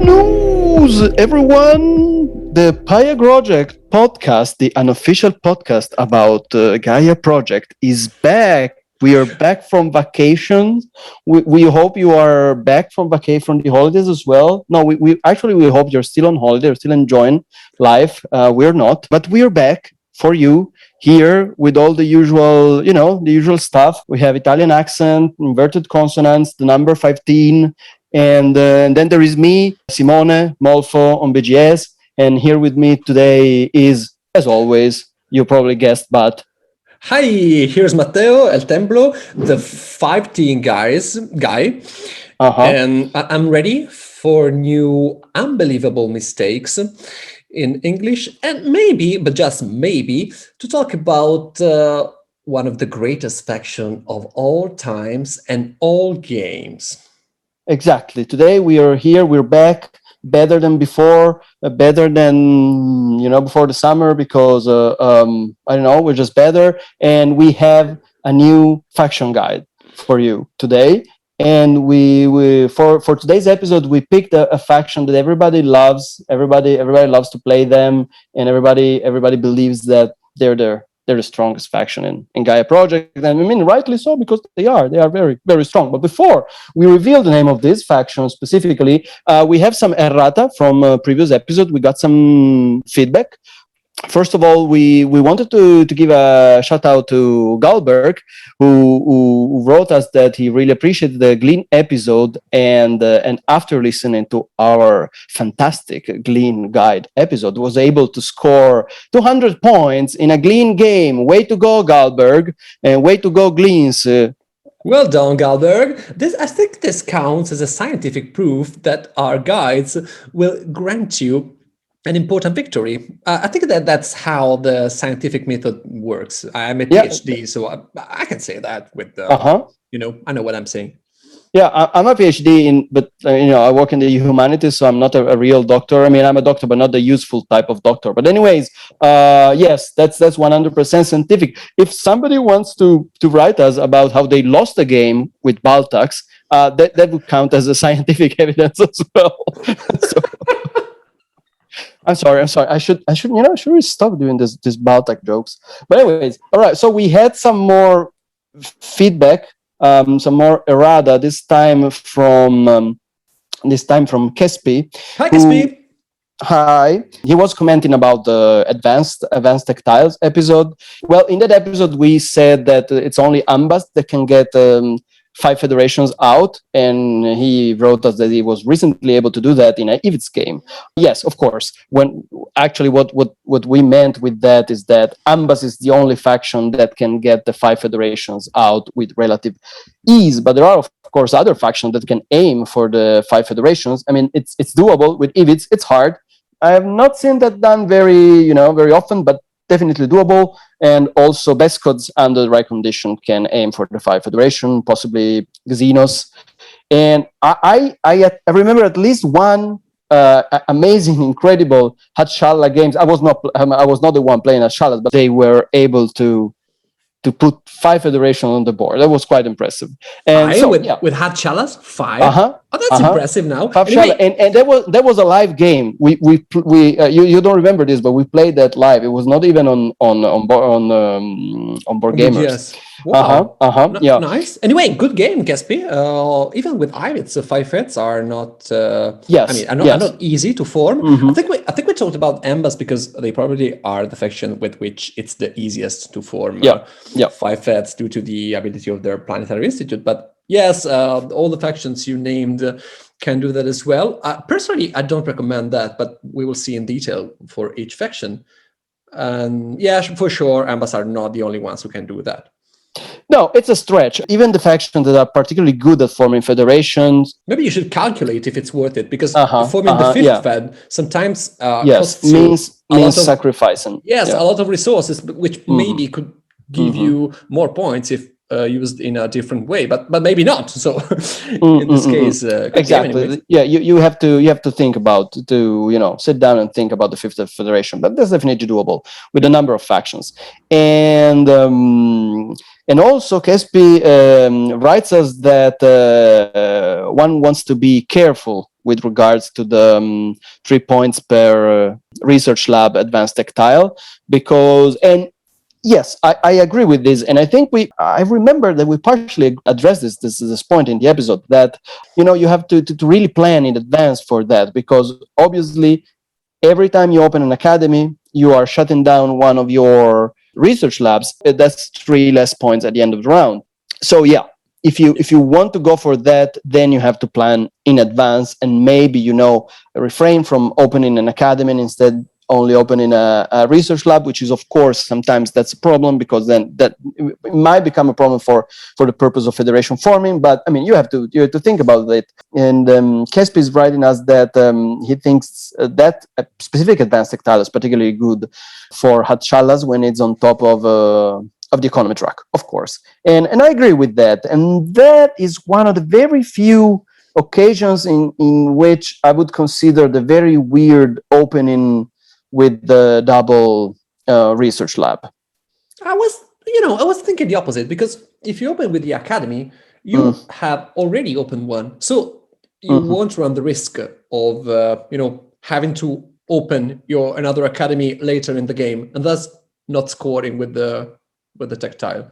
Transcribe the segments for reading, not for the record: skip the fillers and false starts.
news, everyone! The Paya Project podcast, the unofficial podcast about Gaia Project, is back. We are back from vacations. We hope you are back from vacation from the holidays as well. No, we hope you're still on holiday, or still enjoying life. We're not, but we're back for you here with all the usual, the usual stuff. We have Italian accent, inverted consonants, the number 15, and then there is me, Simone Molfo on BGS, and here with me today is, as always, you probably guessed, but Hi, here's Matteo El Templo, the 5-team guy, and I'm ready for new unbelievable mistakes in English, and maybe, but just maybe, to talk about one of the greatest faction of all times and all games. Exactly. Today we are here, we're back, better than before, better than, before the summer, because, I don't know, we're just better. And we have a new faction guide for you today. And we for today's episode, we picked a faction that everybody loves. Everybody loves to play them, and everybody believes that they're the strongest faction in Gaia Project, and I mean rightly so, because they are very, very strong. But before we reveal the name of this faction specifically, we have some errata from a previous episode. We got some feedback. First of all, we wanted to give a shout out to Galberg, who wrote us that he really appreciated the Glean episode, and after listening to our fantastic Glean guide episode, was able to score 200 points in a Glean game. Way to go, Galberg, and way to go, Gleans. Well done, Galberg. I think this counts as a scientific proof that our guides will grant you an important victory. I think that's how the scientific method works. I'm a PhD, so I can say that with, I know what I'm saying. Yeah, I'm a PhD but I work in the humanities, so I'm not a real doctor. I mean, I'm a doctor, but not the useful type of doctor. But anyways, yes, that's 100% scientific. If somebody wants to write us about how they lost a game with Baltax, that would count as a scientific evidence as well. So, I'm sorry. I should really stop doing this Baltac jokes. But anyways, all right. So we had some more feedback, some more errata. This time from Kespi. Hi, Kespi. Hi. He was commenting about the advanced tactiles episode. Well, in that episode, we said that it's only Ambas that can get 5 federations out, and he wrote us that he was recently able to do that in an EVITS game. Yes, of course. When actually what we meant with that is that Ambas is the only faction that can get the 5 federations out with relative ease, but there are of course other factions that can aim for the 5 federations. I mean, it's doable with EVITS. It's hard. I have not seen that done very often, but definitely doable. And also Bescods under the right condition can aim for the 5 federation, possibly Xenos. And I remember at least one amazing, incredible Hatshala games. I was not the one playing Hatshalas, but they were able to put 5 federation on the board. That was quite impressive. And with Hatshalas 5. Oh, that's impressive now. 5 Shala. And that was a live game. You don't remember this, but we played that live. It was not even on Board Gamers. Yes. Wow. Yeah. Nice. Anyway, good game, Kespi. Even with IVITS, 5 feds are not. Are not easy to form. Mm-hmm. I think we talked about Ambas because they probably are the faction with which it's the easiest to form. 5 feds due to the ability of their planetary institute, but. Yes, all the factions you named can do that as well. Personally, I don't recommend that, but we will see in detail for each faction. And for sure, Ambas are not the only ones who can do that. No, it's a stretch. Even the factions that are particularly good at forming federations. Maybe you should calculate if it's worth it, because forming the 5th fed sometimes costs means sacrificing. Yes, a lot of resources, which maybe could give you more points if used in a different way, but maybe not. So in this case, exactly. Yeah, you have to think about sit down and think about the Fifth Federation, but that's definitely doable with a number of factions. And also Kespi writes us that one wants to be careful with regards to the 3 points per research lab advanced tactile, because, and yes, I agree with this, and I think I remember that we partially addressed this point in the episode, that you have to really plan in advance for that, because obviously every time you open an academy, you are shutting down one of your research labs. That's 3 less points at the end of the round. So yeah, if you want to go for that, then you have to plan in advance, and maybe refrain from opening an academy and instead only opening a research lab, which is, of course, sometimes that's a problem, because then that it might become a problem for the purpose of federation forming. But I mean, you have to think about it. And Kespi is writing us that he thinks that a specific advanced tactile is particularly good for Hatchalas when it's on top of the economy track, of course. And I agree with that. And that is one of the very few occasions in which I would consider the very weird opening with the double research lab. I was thinking the opposite, because if you open with the academy, you have already opened one, so you won't run the risk of having to open another academy later in the game, and thus not scoring with the tactile.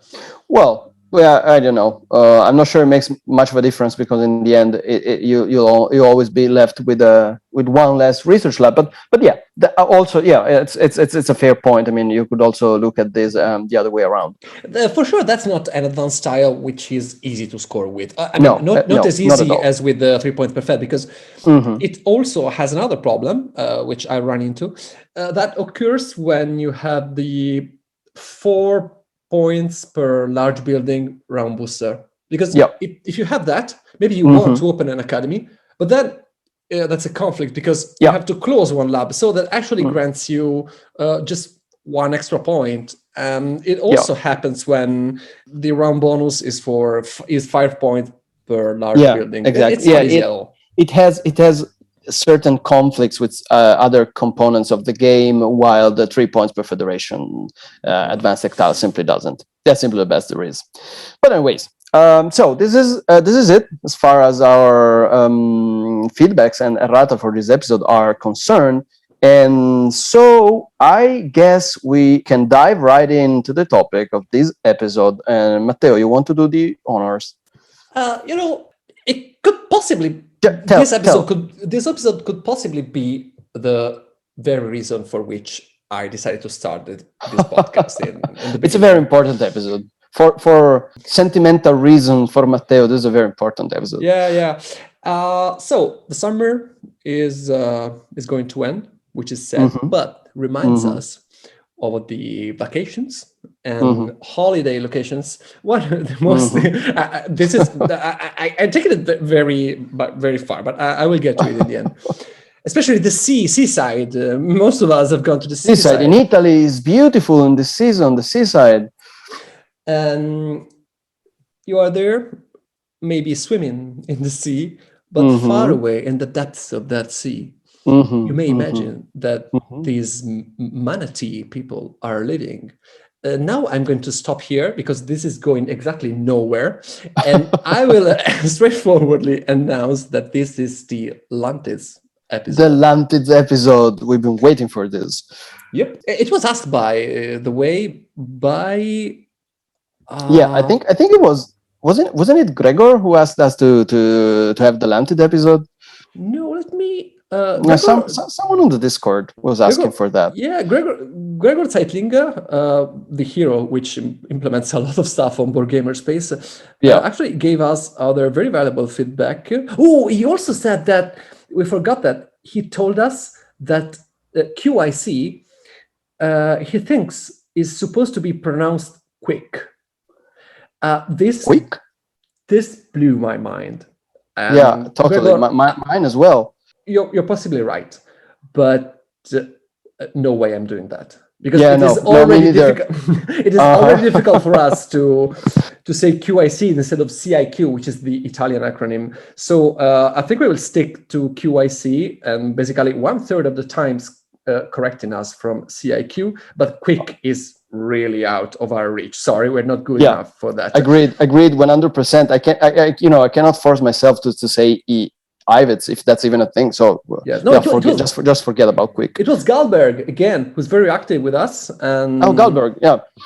Well, I don't know. I'm not sure it makes much of a difference, because in the end, you'll always be left with one less research lab. But yeah, also it's a fair point. I mean, you could also look at this the other way around. For sure, that's not an advanced style which is easy to score with. Not as easy as with the 3 points per fed, because it also has another problem which I run into that occurs when you have the 4 points per large building round booster, because if you have that, maybe you want to open an academy, but then that's a conflict, because you have to close one lab, so that actually grants you just 1 extra point. It also happens when the round bonus is 5 points per large building. Exactly. It's not easy at all. It has certain conflicts with other components of the game, while the 3 points per federation advanced tactile simply doesn't. That's simply the best there is. But anyways, so this is it as far as our feedbacks and errata for this episode are concerned. And so I guess we can dive right into the topic of this episode. And Matteo, you want to do the honors? It could possibly this episode could possibly be the very reason for which I decided to start this podcast. It's a very important episode. For sentimental reason for Matteo, this is a very important episode. Yeah. So the summer is going to end, which is sad, but reminds us of the vacations and holiday locations. One of the most this is I'm taking it very far, but I will get to it in the end. Especially the seaside. Most of us have gone to the seaside. In Italy is beautiful in the season, the seaside. And you are there, maybe swimming in the sea, but far away in the depths of that sea. You may imagine that these manatee people are living. Now I'm going to stop here, because this is going exactly nowhere. And I will straightforwardly announce that this is the LANTID'S episode. The LANTID'S episode. We've been waiting for this. Yep. It was asked by I think it wasn't it Gregor who asked us to have the LANTID episode? No, let me. Someone on the Discord was asking for that. Yeah, Gregor Zeitlinger, the hero which implements a lot of stuff on Board Gamer Space, actually gave us other very valuable feedback. Oh, he also said that we forgot that he told us that QIC he thinks is supposed to be pronounced quick. Quick? This blew my mind. Totally. Gregor, mine as well. You're possibly right, but no way I'm doing that. because Yeah, it is no, me already neither. difficult. It is already difficult for us to say QIC instead of CIQ, which is the Italian acronym. So I think we will stick to QIC, and basically 1/3 of the times correcting us from CIQ, but quick is really out of our reach. Sorry, we're not good enough for that. Agreed 100%. I cannot force myself to say IVITS, if that's even a thing. So just forget about quick. It was Galberg again, who's very active with us, and Galberg,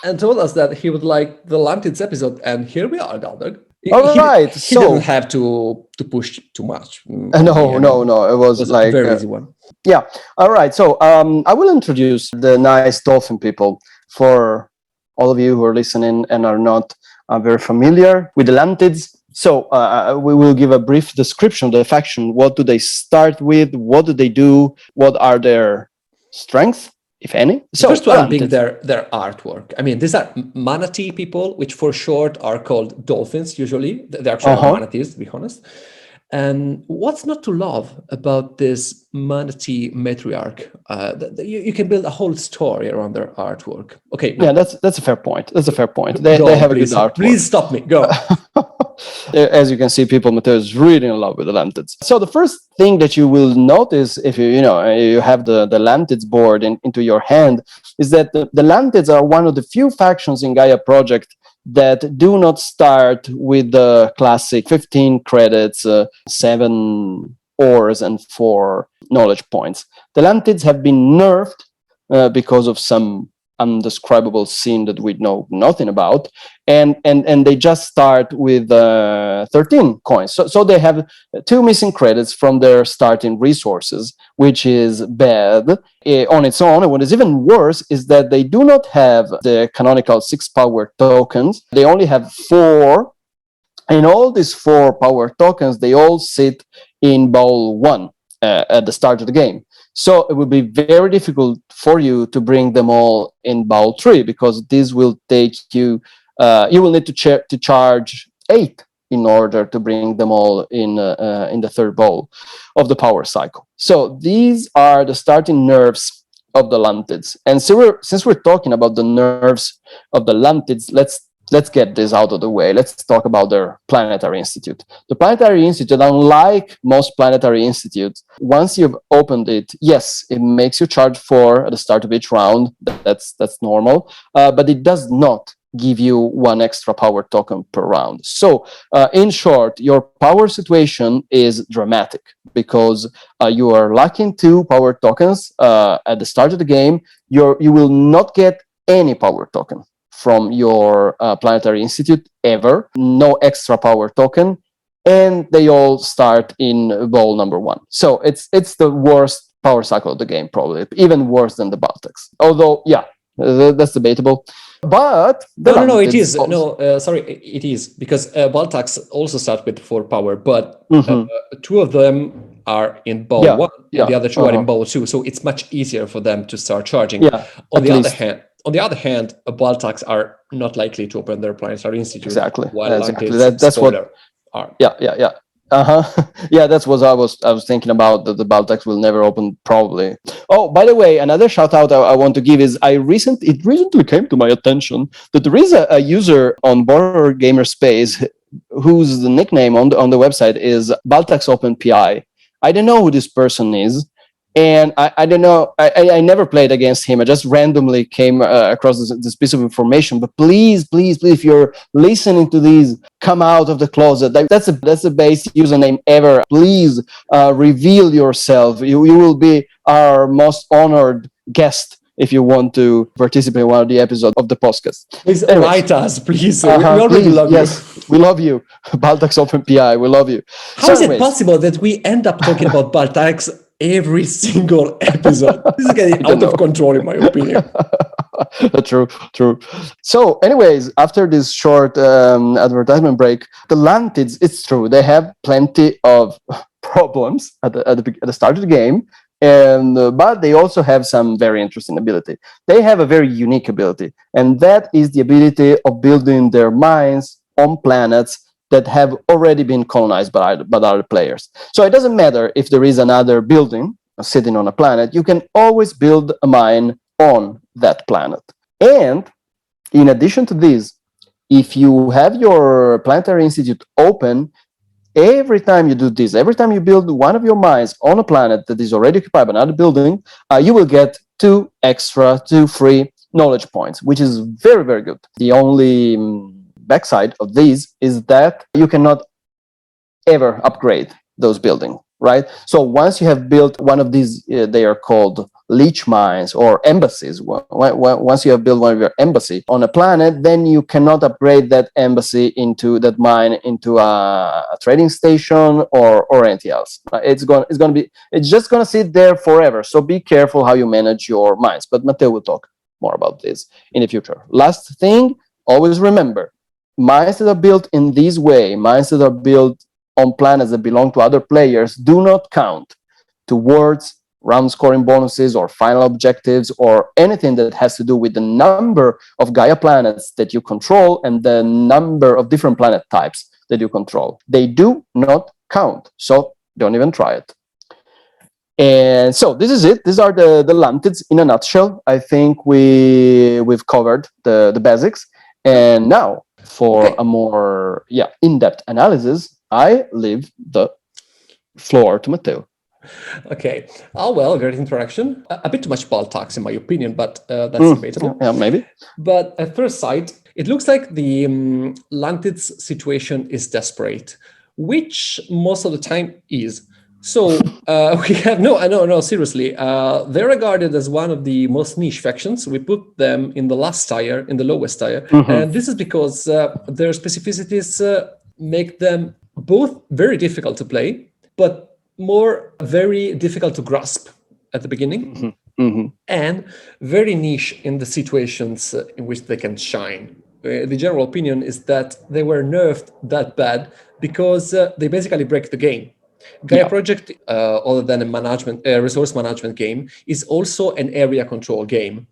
and told us that he would like the LANTID'S episode, and here we are, Galberg. He didn't have to push too much. No. It was like a very easy one. Yeah. All right. So I will introduce the nice dolphin people for all of you who are listening and are not very familiar with the LANTID'S. So we will give a brief description of the faction. What do they start with? What do they do? What are their strengths, if any? So first one being their artwork. I mean, these are manatee people, which for short are called dolphins usually. They're actually manatees, to be honest. And what's not to love about this manatee matriarch? You can build a whole story around their artwork. Okay. Yeah, that's a fair point. They have a good artwork. Please stop me. Go. As you can see, People Matteo is really in love with the LANTID'S. So the first thing that you will notice if you have the LANTID'S board into your hand is that the LANTID'S are one of the few factions in Gaia Project that do not start with the classic 15 credits, 7 ores, and 4 knowledge points. The LANTID'S have been nerfed because of some undescribable sin that we know nothing about, and they just start with 13 coins. So they have 2 missing credits from their starting resources, which is bad on its own. And what is even worse is that they do not have the canonical 6 power tokens. They only have 4, and all these 4 power tokens, they all sit in bowl 1 at the start of the game. So it will be very difficult for you to bring them all in bowl 3, because this will take you, you will need to charge 8 in order to bring them all in the 3rd bowl of the power cycle. So these are the starting nerves of the LANTID'S. And so since we're talking about the nerves of the LANTID'S, let's get this out of the way. Let's talk about their Planetary Institute. The Planetary Institute, unlike most Planetary Institutes, once you've opened it, yes, it makes you charge 4 at the start of each round. That's normal. But it does not give you 1 extra power token per round. So in short, your power situation is dramatic because you are lacking 2 power tokens at the start of the game. You will not get any power token from your Planetary Institute ever, no extra power token, and they all start in bowl number 1. So it's the worst power cycle of the game, probably, even worse than the Baltics. Although, yeah, that's debatable. But no, it is. Sorry, it is, because Baltacs also start with 4 power, but 2 of them are in bowl 1, and the other 2 are in bowl 2, so it's much easier for them to start charging. On the other hand, Baltacs are not likely to open their Planetary Institute. Exactly. That's what are. Yeah. Yeah, that's what I was thinking about. That the Baltacs will never open, probably. Oh, by the way, another shout out I want to give is it recently came to my attention that there is a user on Board Gamer Space whose nickname on the website is Baltacs Open PI. I don't know who this person is. And I don't know, I never played against him. I just randomly came across this piece of information. But please, if you're listening to these, come out of the closet. That's the best username ever. Please reveal yourself. You will be our most honored guest if you want to participate in one of the episodes of the podcast. Please write us, please. We already love you. Yes, we love you. Baltacs Open PI, we love you. How is it possible that we end up talking about Baltacs every single episode? This is getting out of control, in my opinion. True. So anyways, after this short advertisement break, the LANTID'S, it's true, they have plenty of problems at the start of the game, but they also have some very interesting ability. They have a very unique ability, and that is the ability of building their mines on planets that have already been colonized by other players. So it doesn't matter if there is another building sitting on a planet, you can always build a mine on that planet. And in addition to this, if you have your planetary institute open, every time you do this, every time you build one of your mines on a planet that is already occupied by another building, you will get two free knowledge points, which is very, very good. The only backside of these is that you cannot ever upgrade those buildings, right? So once you have built one of these, they are called leech mines or embassies. Once you have built one of your embassy on a planet, then you cannot upgrade that embassy into that mine into a trading station or anything else. It's just gonna sit there forever. So be careful how you manage your mines. But Matteo will talk more about this in the future. Last thing, always remember, mines that are built in this way, mines that are built on planets that belong to other players, do not count towards round scoring bonuses or final objectives or anything that has to do with the number of Gaia planets that you control and the number of different planet types that you control. They do not count, so don't even try it. And so this is it. These are the Lantids in a nutshell. I think we've covered the basics. And now for a more in-depth analysis, I leave the floor to Matteo. Okay. Oh, well, great interaction. A bit too much ball talks, in my opinion, but that's debatable. Yeah, maybe. But at first sight, it looks like the Lantid's situation is desperate, which most of the time is. So we have no, seriously. They're regarded as one of the most niche factions. We put them in the last tier, in the lowest tier. And this is because their specificities make them both very difficult to play, but more very difficult to grasp at the beginning, and very niche in the situations in which they can shine. The general opinion is that they were nerfed that bad because they basically break the game. Gaia Project, other than a resource management game, is also an area control game.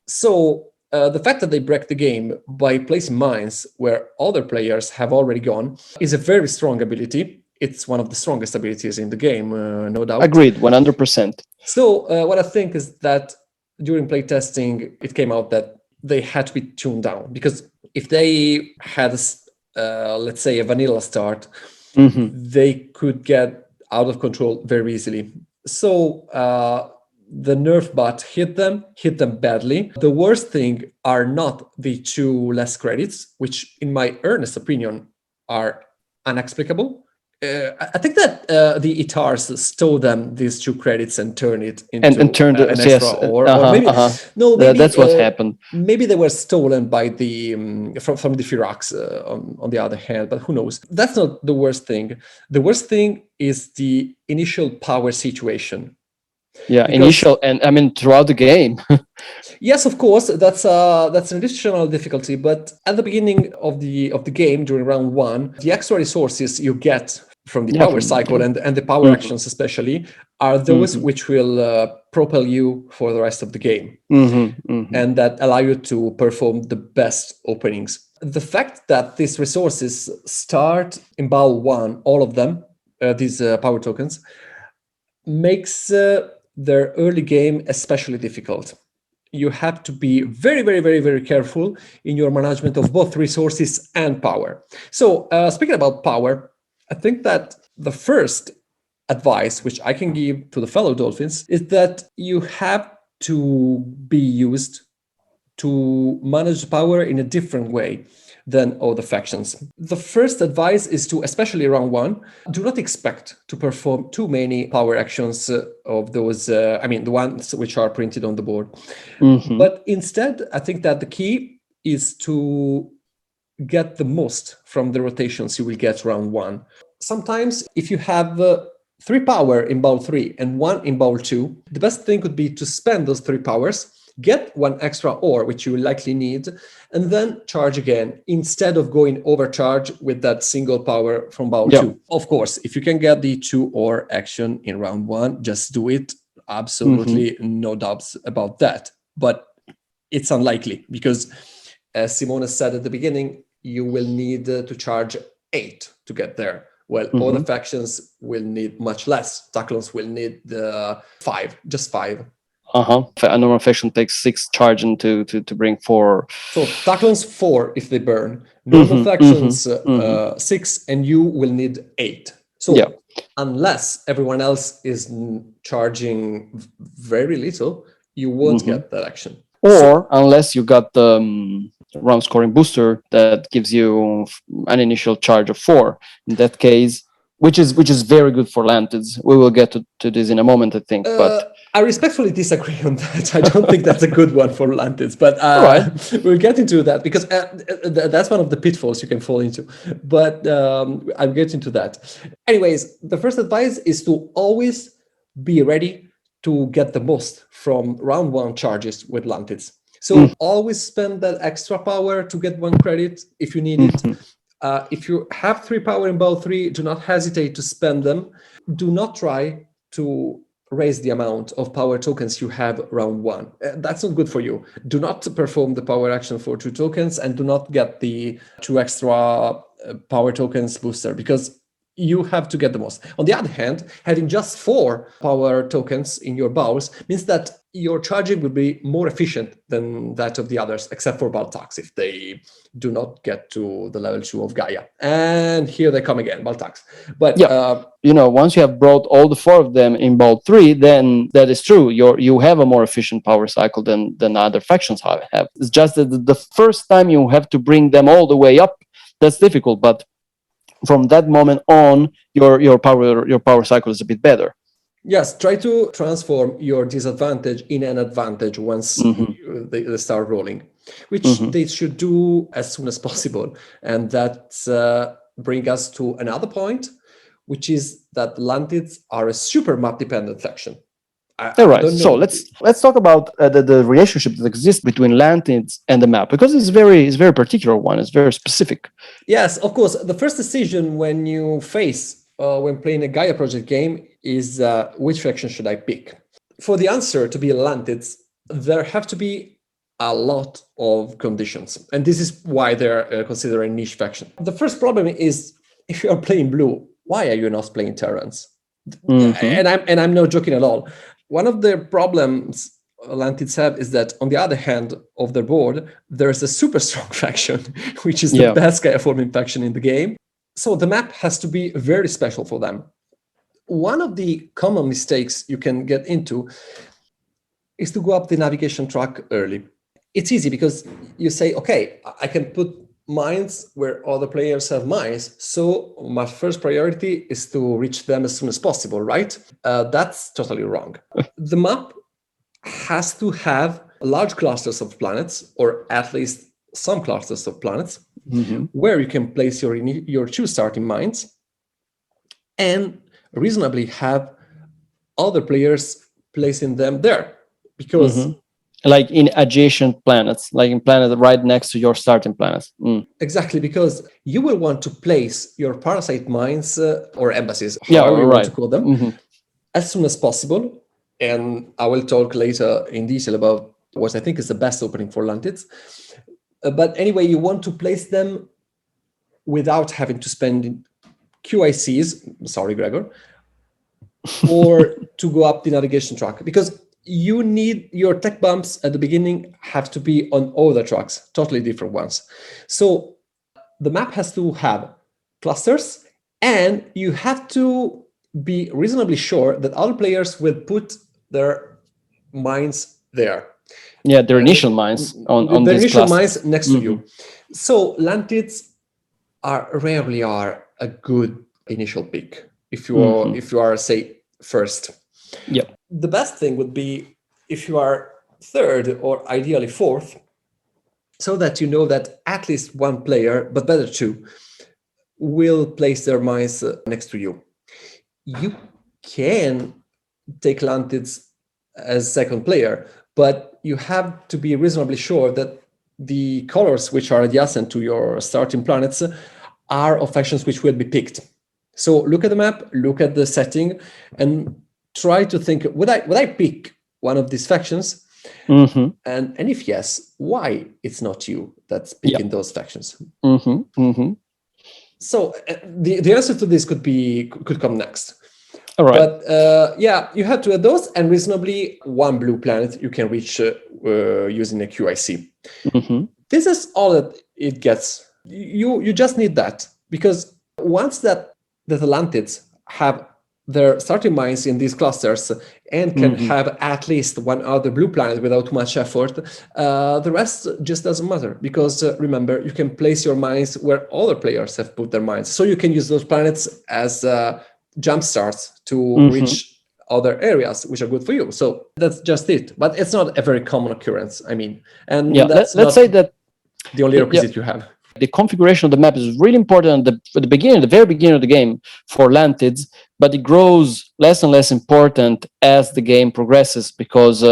So the fact that they break the game by placing mines where other players have already gone is a very strong ability. It's one of the strongest abilities in the game, no doubt. Agreed, 100%. So what I think is that during playtesting, it came out that they had to be tuned down, because if they had, let's say, a vanilla start, they could get out of control very easily. So the nerf bot hit them badly. The worst thing are not the 2 less credits, which in my earnest opinion are inexplicable. I think that the ERRATA stole them these 2 credits and turned it into an extra, or maybe no, maybe that's what happened. Maybe they were stolen by the from the Firax on the other hand, but who knows? That's not the worst thing. The worst thing is the initial power situation. Yeah, because, initial, and I mean throughout the game. Yes, of course, that's an additional difficulty. But at the beginning of the game, during round 1, the extra resources you get from the power cycle and the power actions especially are those which will propel you for the rest of the game, and that allow you to perform the best openings. The fact that these resources start in bowl 1, all of them, these power tokens, makes their early game especially difficult. You have to be very, very, very, very careful in your management of both resources and power. So speaking about power, I think that the first advice which I can give to the fellow dolphins is that you have to be used to manage power in a different way than all the factions. The first advice is to, especially round 1, do not expect to perform too many power actions of those, the ones which are printed on the board. But instead, I think that the key is to get the most from the rotations you will get round 1. Sometimes if you have 3 power in bowl 3 and 1 in bowl 2, the best thing would be to spend those 3 powers, get 1 extra ore, which you will likely need, and then charge again, instead of going overcharge with that single power from bowl 2. Of course, if you can get the 2 ore action in round 1, just do it. Absolutely no doubts about that. But it's unlikely, because as Simone said at the beginning, you will need to charge 8 to get there. Well, all the factions will need much less. Taclons will need 5, just 5. A normal faction takes 6 charge and to bring 4. So Taclons 4 if they burn. Normal factions 6, and you will need 8. So unless everyone else is charging very little, you won't get that action. Or unless you got the round scoring booster that gives you an initial charge of 4. In that case, which is very good for Lantids. We will get to this in a moment, I think. But I respectfully disagree on that. I don't think that's a good one for Lantids, but we'll get into that because that's one of the pitfalls you can fall into. But I'll get into that. Anyways, the first advice is to always be ready to get the most from round 1 charges with Lantids. So always spend that extra power to get 1 credit if you need it. If you have 3 power in bow 3, do not hesitate to spend them. Do not try to raise the amount of power tokens you have round 1. That's not good for you. Do not perform the power action for 2 tokens and do not get the 2 extra power tokens booster because you have to get the most. On the other hand, having just 4 power tokens in your bows means that your charging will be more efficient than that of the others, except for Baltax, if they do not get to the level 2 of Gaia. And here they come again, Baltax. But once you have brought all the 4 of them in bow 3, then that is true. You have a more efficient power cycle than other factions have. It's just that the first time you have to bring them all the way up, that's difficult. But from that moment on, your power cycle is a bit better. Yes, try to transform your disadvantage in an advantage once they start rolling, which they should do as soon as possible. And that brings us to another point, which is that Lantids are a super map-dependent faction. All right. So let's talk about the relationship that exists between Lantids and the map, because it's very particular one. It's very specific. Yes, of course. The first decision when you face when playing a Gaia project game is which faction should I pick? For the answer to be Lantids, there have to be a lot of conditions, and this is why they're considered a niche faction. The first problem is if you are playing blue, why are you not playing Terrans? And I'm not joking at all. One of the problems Lantids have is that on the other hand of the board, there's a super strong faction, which is the best Gaia forming faction in the game. So the map has to be very special for them. One of the common mistakes you can get into is to go up the navigation track early. It's easy because you say, okay, I can put mines where other players have mines, so my first priority is to reach them as soon as possible, right? That's totally wrong. The map has to have large clusters of planets, or at least some clusters of planets, where you can place your 2 starting mines, and reasonably have other players placing them there, because like in adjacent planets, like in planets right next to your starting planets. Exactly, because you will want to place your parasite mines or embassies, however you want to call them, as soon as possible. And I will talk later in detail about what I think is the best opening for Lantids. But anyway, you want to place them without having to spend QICs, sorry, Gregor, or to go up the navigation track, because you need your tech bumps at the beginning have to be on other tracks, totally different ones. So the map has to have clusters, and you have to be reasonably sure that other players will put their mines there. Yeah, their initial mines on their these initial clusters. mines next to you. So Lantids rarely are a good initial pick if you are say first. Yeah. The best thing would be if you are third or ideally fourth, so that you know that at least one player, but better 2, will place their mines next to you. You can take Lantids as second player, but you have to be reasonably sure that the colors which are adjacent to your starting planets are of factions which will be picked. So look at the map, look at the setting, and try to think, would I pick one of these factions? And if yes, why it's not you that's picking those factions? So the answer to this could come next. All right. But yeah, you have to add those, and reasonably one blue planet you can reach using a QIC. Mm-hmm. This is all that it gets. You just need that, because once that the Lantids have their starting mines in these clusters and can have at least one other blue planet without much effort, the rest just doesn't matter, because remember, you can place your mines where other players have put their mines, so you can use those planets as jump starts to reach other areas which are good for you. So that's just it. But it's not a very common occurrence, I mean, and Yeah, that's let's not say that the only yeah, requisite you have. the configuration of the map is really important at the beginning, the very beginning of the game for Lantids, but it grows less and less important as the game progresses, because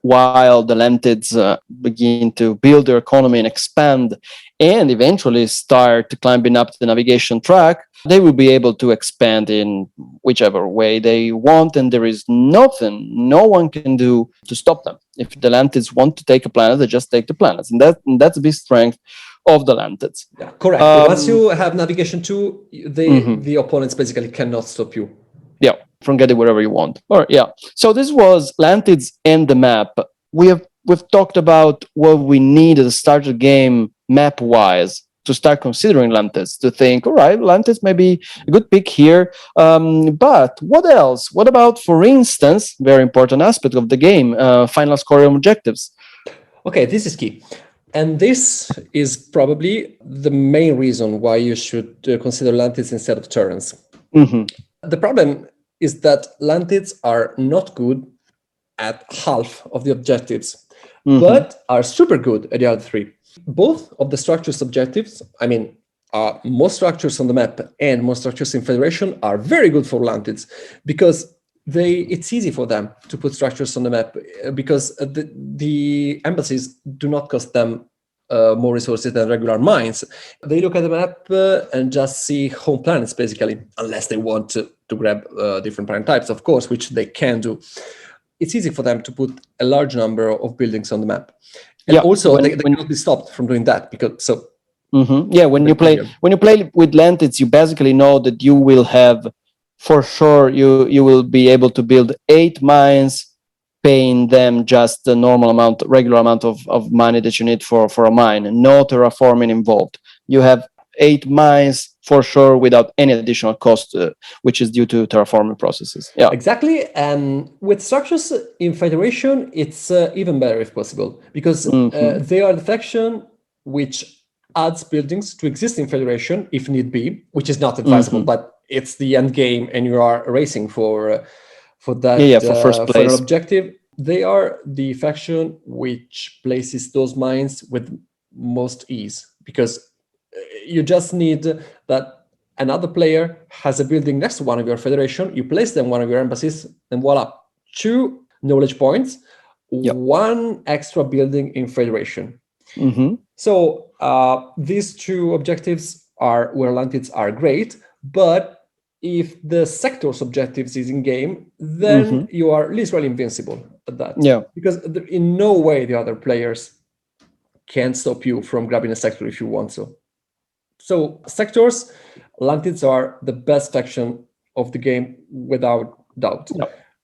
while the Lantids begin to build their economy and expand and eventually start climbing up the navigation track, they will be able to expand in whichever way they want, and there is nothing no one can do to stop them. If the Lantids want to take a planet, they just take the planets, and that's a big strength of the Lantids. Yeah, correct. Once you have navigation 2, the opponents basically cannot stop you. Yeah, from getting wherever you want. All right, yeah. So this was Lantids and the map. We've talked about what we need at the start of the game map wise to start considering Lantids, to think, all right, Lantids may be a good pick here. But what else? What about, for instance, very important aspect of the game, final scoring objectives? Okay, this is key. And this is probably the main reason why you should consider Lantids instead of Terrans. The problem is that Lantids are not good at half of the objectives, but are super good at the other 3. Both of the structures objectives, I mean, most structures on the map and most structures in Federation are very good for Lantids, because it's easy for them to put structures on the map, because the embassies do not cost them more resources than regular mines. They look at the map and just see home planets, basically, unless they want to grab different planet types, of course, which they can do. It's easy for them to put a large number of buildings on the map. And also, they cannot be stopped from doing that, because so. Yeah, when you play with Lantids, you basically know that you will have, for sure, you will be able to build 8 mines, paying them just the normal amount, regular amount of money that you need for a mine, and no terraforming involved. You have 8 mines for sure without any additional cost, which is due to terraforming processes. Yeah, exactly. And with structures in Federation, it's even better if possible, because they are the faction which adds buildings to existing Federation if need be, which is not advisable, but it's the end game, and you are racing for that for first place. final objective. They are the faction which places those mines with most ease, because you just need that another player has a building next to one of your Federation, you place them one of your embassies, and voila, 2 knowledge points, 1 extra building in Federation. So these 2 objectives are where Lantids are great, but if the sector's objectives is in game, then you are literally invincible at that. Yeah, because in no way the other players can stop you from grabbing a sector if you want so. So sectors, Lantids are the best faction of the game without doubt.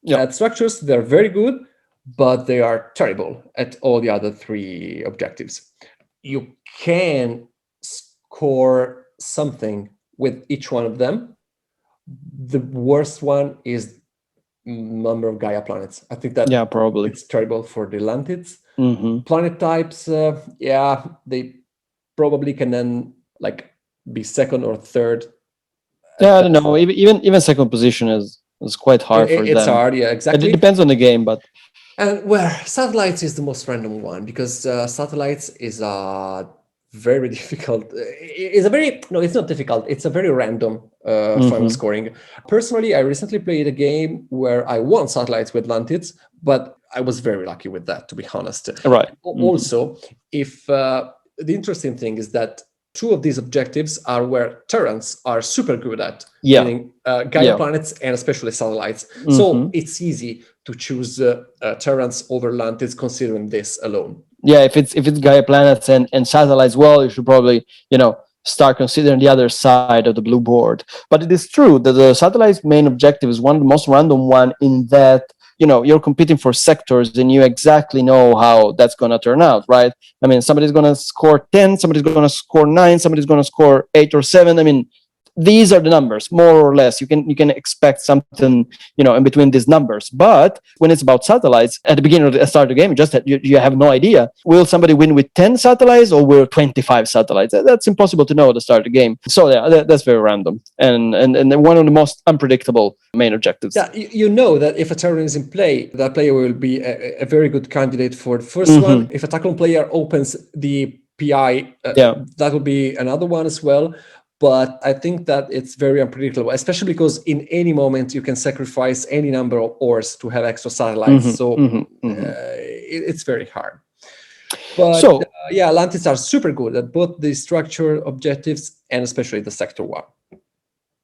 At structures, they're very good, but they are terrible at all the other 3 objectives. You can score something with each one of them. The worst one is number of Gaia planets. I think that probably it's terrible for the Lantids. Planet types, they probably can then be second or third. I don't know. Even second position is quite hard for them. It's hard, yeah, exactly. It depends on the game, but. And where satellites is the most random one, because satellites is very difficult. It's not difficult. It's a very random final scoring. Personally, I recently played a game where I won satellites with Lantids, but I was very lucky with that, to be honest. Right. Also, if the interesting thing is that 2 of these objectives are where Terrans are super good at, meaning Gaia planets and especially satellites. So it's easy to choose Terrans over Lantids considering this alone. Yeah, if it's Gaia planets and satellites, well, you should probably start considering the other side of the blue board. But it is true that the satellite's main objective is one of the most random one, in that you're competing for sectors and you exactly know how that's going to turn out, right? I mean, somebody's going to score 10, somebody's going to score 9, somebody's going to score 8 or 7. I mean, these are the numbers, more or less. You can expect something in between these numbers. But when it's about satellites, at the beginning of the start of the game, you have no idea, will somebody win with 10 satellites or will 25 satellites? That's impossible to know at the start of the game. So yeah, that's very random, and one of the most unpredictable main objectives. Yeah, you know that if a terrorist is in play, that player will be a very good candidate for the first one. If a tackle player opens the PI, that will be another one as well. But I think that it's very unpredictable, especially because in any moment you can sacrifice any number of ores to have extra satellites. It's very hard. But Lantids are super good at both the structure objectives and especially the sector one.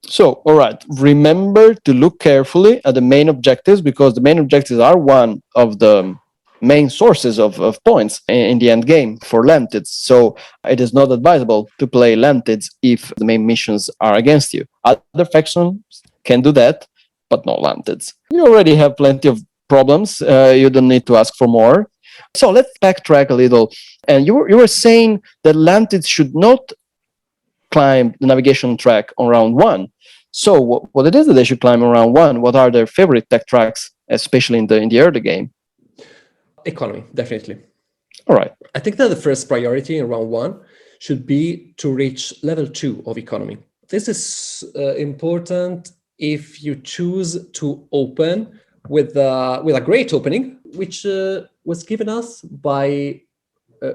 So, all right, remember to look carefully at the main objectives, because the main objectives are one of the main sources of points in the end game for Lantids. So it is not advisable to play Lantids if the main missions are against you. Other factions can do that, but not Lantids. You already have plenty of problems. You don't need to ask for more. So let's backtrack a little. And you were saying that Lantids should not climb the navigation track on round 1. So what it is that they should climb on round 1? What are their favorite tech tracks, especially in the early game? Economy, definitely. All right. I think that the first priority in round 1 should be to reach level 2 of economy. This is important if you choose to open with a great opening, which was given us by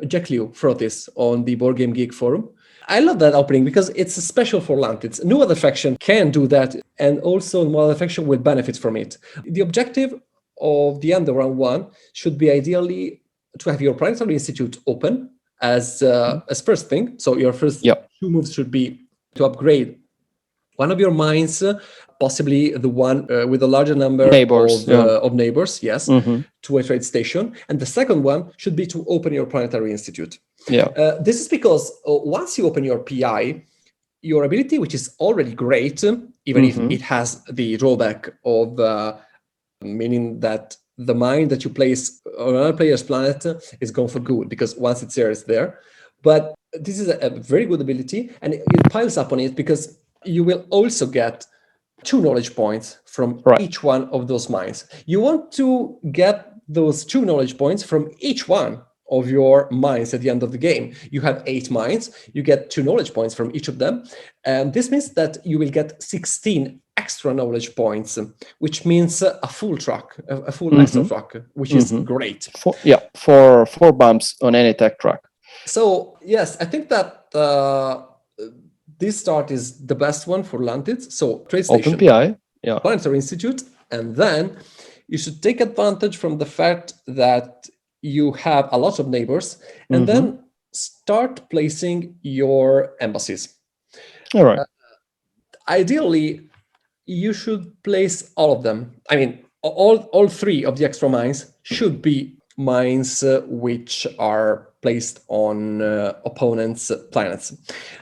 Jack Liu Frotis on the Board Game Geek forum. I love that opening because it's special for Lantids. No other faction can do that, and also no other faction will benefit from it. The objective of the end of round 1 should be ideally to have your planetary institute open as first thing. So your first 2 moves should be to upgrade one of your mines, possibly the one with a larger number of neighbors, to a trade station. And the second one should be to open your planetary institute. This is because once you open your PI, your ability, which is already great, even if it has the drawback of meaning that the mine that you place on another player's planet is gone for good, because once it's there, it's there. But this is a very good ability, and it piles up on it because you will also get 2 knowledge points from each one of those mines. You want to get those 2 knowledge points from each one of your mines at the end of the game. You have 8 mines, you get 2 knowledge points from each of them. And this means that you will get 16 extra knowledge points, which means a full track, a full extra track, which is great. 4 bumps on any tech track. So yes, I think that this start is the best one for Lantids. So trade station, open PI, planetary institute, and then you should take advantage from the fact that you have a lot of neighbors, and then start placing your embassies. All right. Ideally, you should place all of them. I mean, all 3 of the extra mines should be mines which are placed on opponents' planets.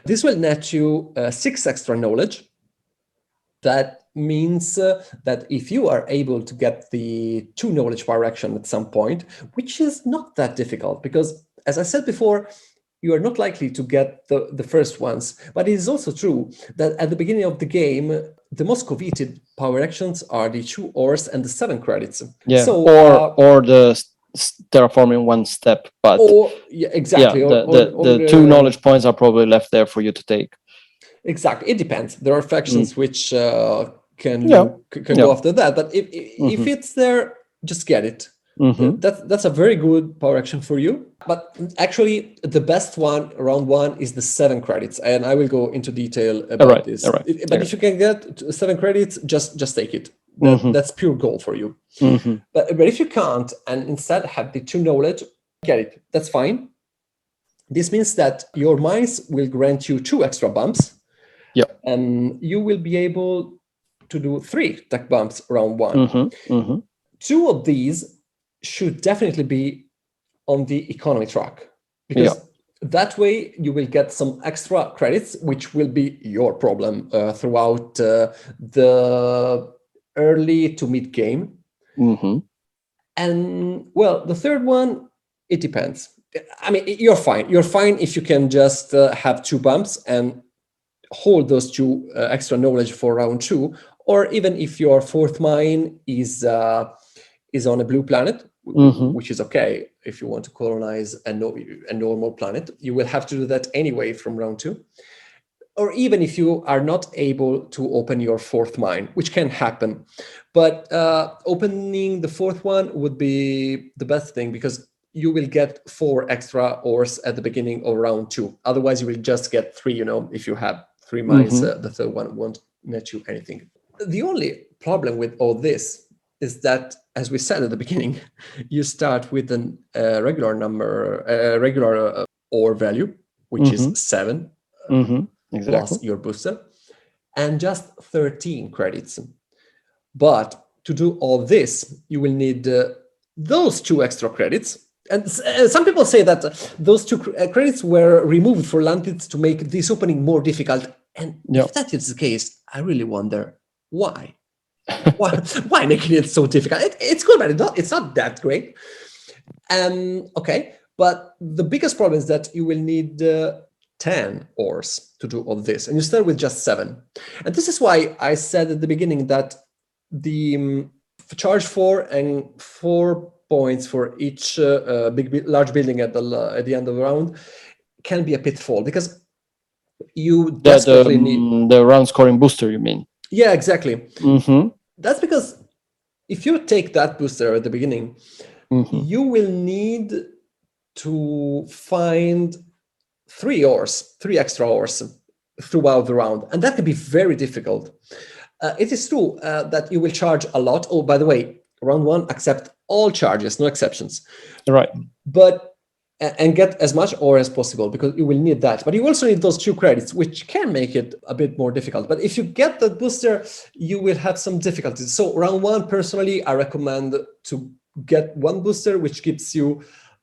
This will net you 6 extra knowledge. That means that if you are able to get the 2 knowledge per action at some point, which is not that difficult, because as I said before, you are not likely to get the first ones. But it is also true that at the beginning of the game, the most coveted power actions are the 2 ores and the 7 credits. So, or the terraforming 1 step, but exactly. The 2 knowledge points are probably left there for you to take. Exactly, it depends. There are factions which can go after that, but if it's there, just get it. That's a very good power action for you. But actually, the best one, round 1, is the 7 credits, and I will go into detail about this. But if you can get 7 credits, just take it. That's pure gold for you. But if you can't, and instead have the 2 knowledge, get it. That's fine. This means that your mines will grant you 2 extra bumps. And you will be able to do 3 tech bumps round 1. 2 of these should definitely be on the economy track, because That way, you will get some extra credits, which will be your problem throughout the early to mid game. And well, the third one, it depends. I mean, you're fine. You're fine if you can just have 2 bumps and hold those 2 extra knowledge for round 2, or even if your 4th mine is on a blue planet, which is okay if you want to colonize a normal planet. You will have to do that anyway from round 2. Or even if you are not able to open your 4th mine, which can happen. But opening the 4th one would be the best thing, because you will get 4 extra ores at the beginning of round 2. Otherwise, you will just get 3, if you have 3 mines, the 3rd one won't net you anything. The only problem with all this is that, as we said at the beginning, you start with a regular number, regular ore value, which is 7. Exactly. Plus your booster, and just 13 credits. But to do all this, you will need those 2 extra credits. And some people say that those 2 credits were removed for LANTID'S to make this opening more difficult. And if that is the case, I really wonder why. Why making it so difficult? It's good, but it's not that great. Okay, but the biggest problem is that you will need 10 ores to do all this, and you start with just 7. And this is why I said at the beginning that the charge 4 and 4 points for each large building at the end of the round can be a pitfall, because you desperately need the round scoring booster, you mean? Yeah, exactly. That's because if you take that booster at the beginning, you will need to find 3 extra ores throughout the round, and that can be very difficult. It is true that you will charge a lot. Oh, by the way, round 1 accept all charges, no exceptions. Right. But and get as much ore as possible, because you will need that. But you also need those 2 credits, which can make it a bit more difficult. But if you get that booster, you will have some difficulties. So round 1, personally, I recommend to get 1 booster, which gives you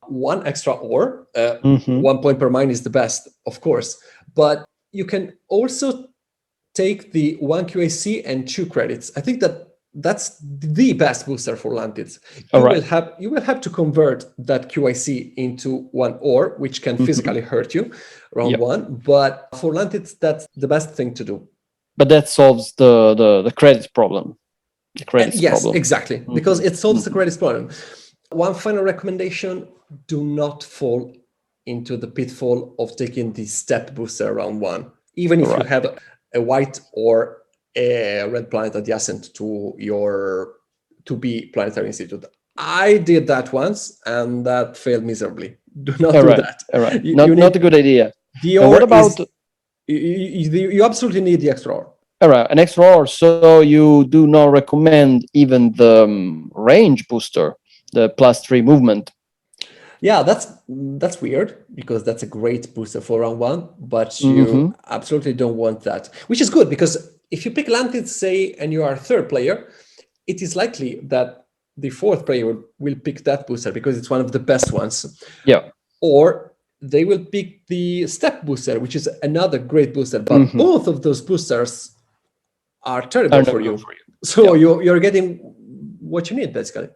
1 extra ore. 1 point per mine is the best, of course. But you can also take the 1 QAC and 2 credits. I think that's the best booster for LANTID'S. You will have to convert that QIC into 1 ore, which can physically hurt you round 1. But for LANTID'S, that's the best thing to do. But that solves the credits problem. The credits yes, problem. Exactly, because it solves the credits problem. One final recommendation: do not fall into the pitfall of taking the step booster round 1, even if you have a white or a red planet adjacent to your to-be planetary institute. I did that once, and that failed miserably. Do not do that. All right. Not a good idea. And what about you absolutely need the extra ore. All right, an extra ore. So you do not recommend even the range booster, the +3 movement. Yeah, that's weird, because that's a great booster for round 1, but you absolutely don't want that, which is good, because if you pick LANTID, say, and you are a 3rd player, it is likely that the 4th player will pick that booster because it's one of the best ones. Yeah. Or they will pick the step booster, which is another great booster, but both of those boosters are terrible for you. So you're getting what you need, basically.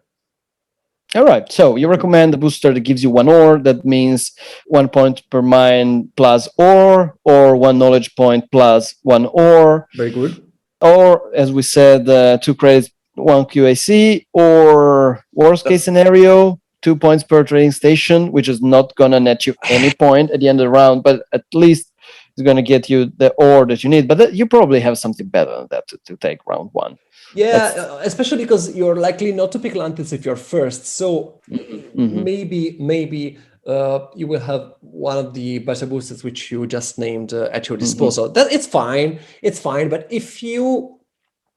All right, so you recommend the booster that gives you 1 ore. That means 1 point per mine plus ore, or 1 knowledge point plus 1 ore. Very good. Or, as we said, 2 credits, 1 QAC, or worst case scenario, 2 points per trading station, which is not going to net you any point at the end of the round, but at least it's going to get you the ore that you need. But you probably have something better than that to take round 1. Yeah, especially because you're likely not to pick LANTID'S if you're first. So maybe you will have one of the better boosters which you just named at your disposal. That it's fine. But if you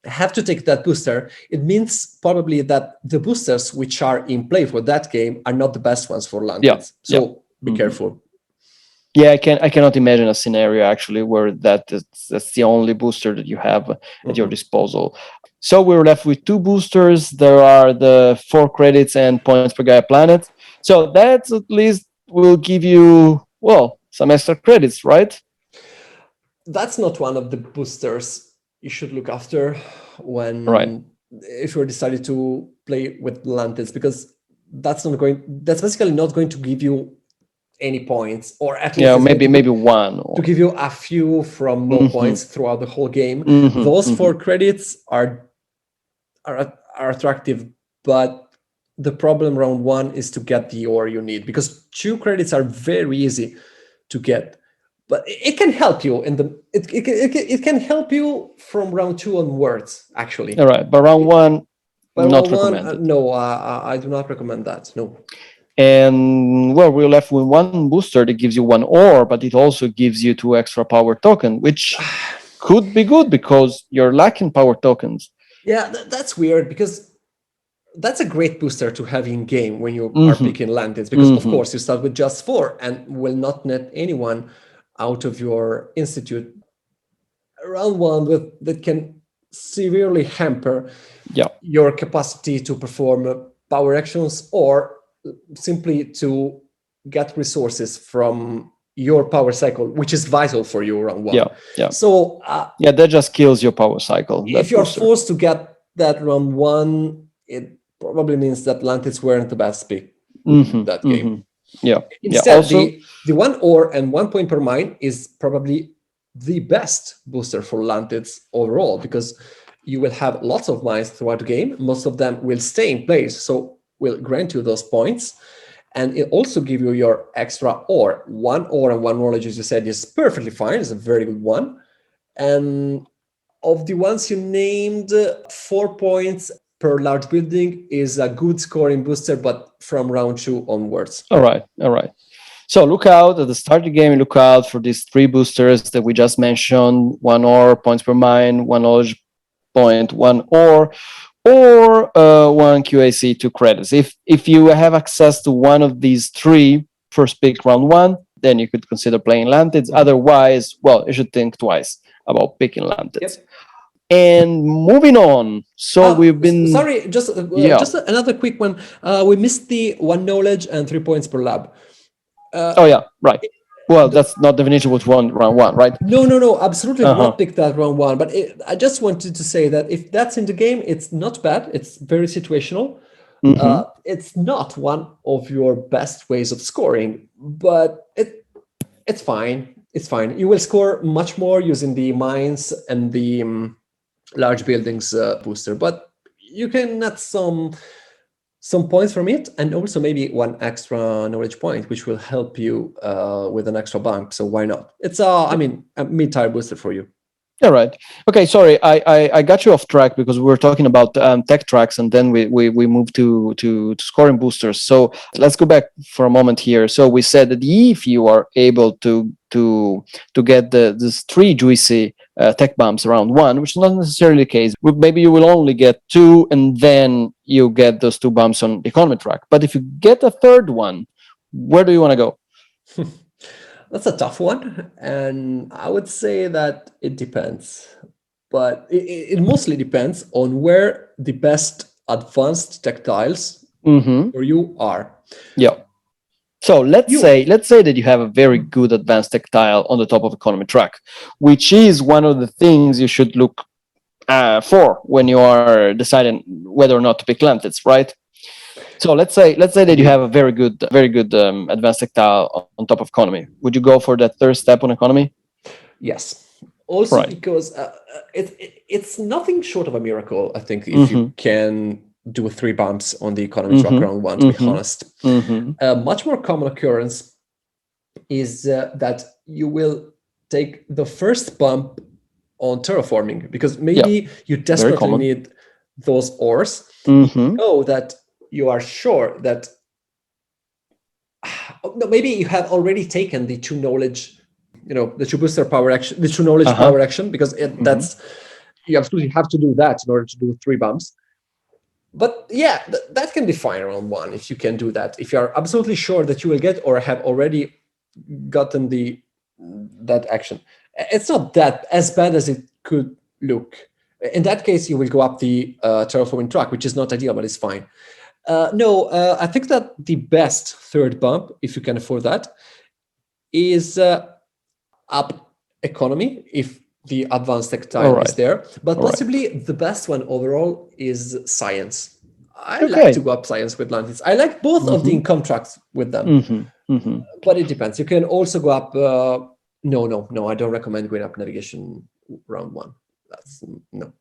have to take that booster, it means probably that the boosters which are in play for that game are not the best ones for LANTID'S. So be careful. Yeah, I cannot imagine a scenario actually where that's the only booster that you have at your disposal. So we're left with 2 boosters. There are the 4 credits and points per Gaia planet. So that at least will give you well, some extra credits, right? That's not one of the boosters you should look after Right. if you're decided to play with Lantids, because that's basically not going to give you any points, or at least Yeah, it's going maybe one to or. give you a few from no Hmm. points throughout the whole game. Hmm. Those Hmm. 4 credits are attractive, but the problem round 1 is to get the ore you need, because 2 credits are very easy to get, but it can help you in the it can help you from round 2 onwards, actually. All right, but round one, But not round 1, recommended. no, I do not recommend that, no. And well, we're left with one booster that gives you one ore, but it also gives you 2 extra power token, which could be good because you're lacking power tokens. Yeah, that's weird, because that's a great booster to have in game when you are Hmm. picking Lantids, because of Hmm. course you start with just 4 and will not net anyone out of your institute around 1 that can severely hamper Yeah. your capacity to perform power actions, or simply to get resources from your power cycle, which is vital for you around 1. Yeah. Yeah. So Yeah. That just kills your power cycle. if That you're booster. forced to get that round 1, it probably means that Lantids weren't the best pick Hmm. that Hmm. game. Yeah. Yeah. Instead, Also. the 1 ore and 1 point per mine is probably the best booster for Lantids overall, because you will have lots of mines throughout the game. Most of them will stay in place, so will grant you those points. And it also give you your extra ore. 1 ore and 1 knowledge, as you said, is perfectly fine. It's a very good one. And of the ones you named, 4 points per large building is a good scoring booster, but from round 2 onwards. All right. All right. So look out at the start of the game. Look out for these 3 boosters that we just mentioned: 1 ore, points per mine; 1 knowledge point, 1 ore, or 1 QAC, 2 credits. If you have access to one of these 3 first pick round 1, then you could consider playing Lantids. Otherwise, well, you should think twice about picking Lantids. Yep. And moving on. So we've been. Sorry, Yeah. just another quick one. We missed the 1 knowledge and 3 points per lab. Oh yeah, right. Well, that's not definition with one round 1, right? No, absolutely do Uh-huh. not pick that round 1. But I just wanted to say that if that's in the game, it's not bad. It's very situational. Mm-hmm. It's not one of your best ways of scoring, but it's fine. It's fine. You will score much more using the mines and the large buildings booster, but you can net some points from it, and also maybe 1 extra knowledge point, which will help you with an extra bump. So why not? It's I mean, a mid-tier booster for you. Yeah, right. Okay, sorry, I got you off track because we were talking about tech tracks, and then we moved to scoring boosters. So let's go back for a moment here. So we said that if you are able to get these 3 juicy tech bumps around 1, which is not necessarily the case. Maybe you will only get 2, and then you get those 2 bumps on the economy track. But if you get a third one, where do you want to go? That's a tough one, and I would say that it depends. But it mostly depends on where the best advanced tactiles Mm-hmm. for you are. Yeah. So You let's say that you have a very good advanced tactile on the top of economy track, which is one of the things you should look for when you are deciding whether or not to pick Lantids, right? So let's say that you have a very good advanced tactile on top of economy. Would you go for that third step on economy? Yes. Also Right. because it's nothing short of a miracle, I think, if you Mm-hmm. can do 3 bumps on the economy track Mm-hmm. round 1, to be Mm-hmm. honest. Mm-hmm. A much more common occurrence is that you will take the first bump on terraforming, because Yeah. maybe you Very desperately common. need those ores. Mm-hmm. Know that you are sure that no, maybe you have already taken the 2 knowledge, the 2 booster power action, the 2 knowledge Uh-huh. power action, because Mm-hmm. that's, you absolutely have to do that in order to do 3 bumps. But yeah, that can be fine around 1 if you can do that. If you are absolutely sure that you will get or have already gotten that action, it's not that as bad as it could look. In that case, you will go up the terraforming track, which is not ideal, but it's fine. No, I think that the best third bump, if you can afford that, is up economy if the advanced tech tile is there, but possibly the best one overall is science. I like to go up science with LANTIDs. I like both of the income tracks with them, but it depends. You can also go up. No, I don't recommend going up navigation round one. That's no.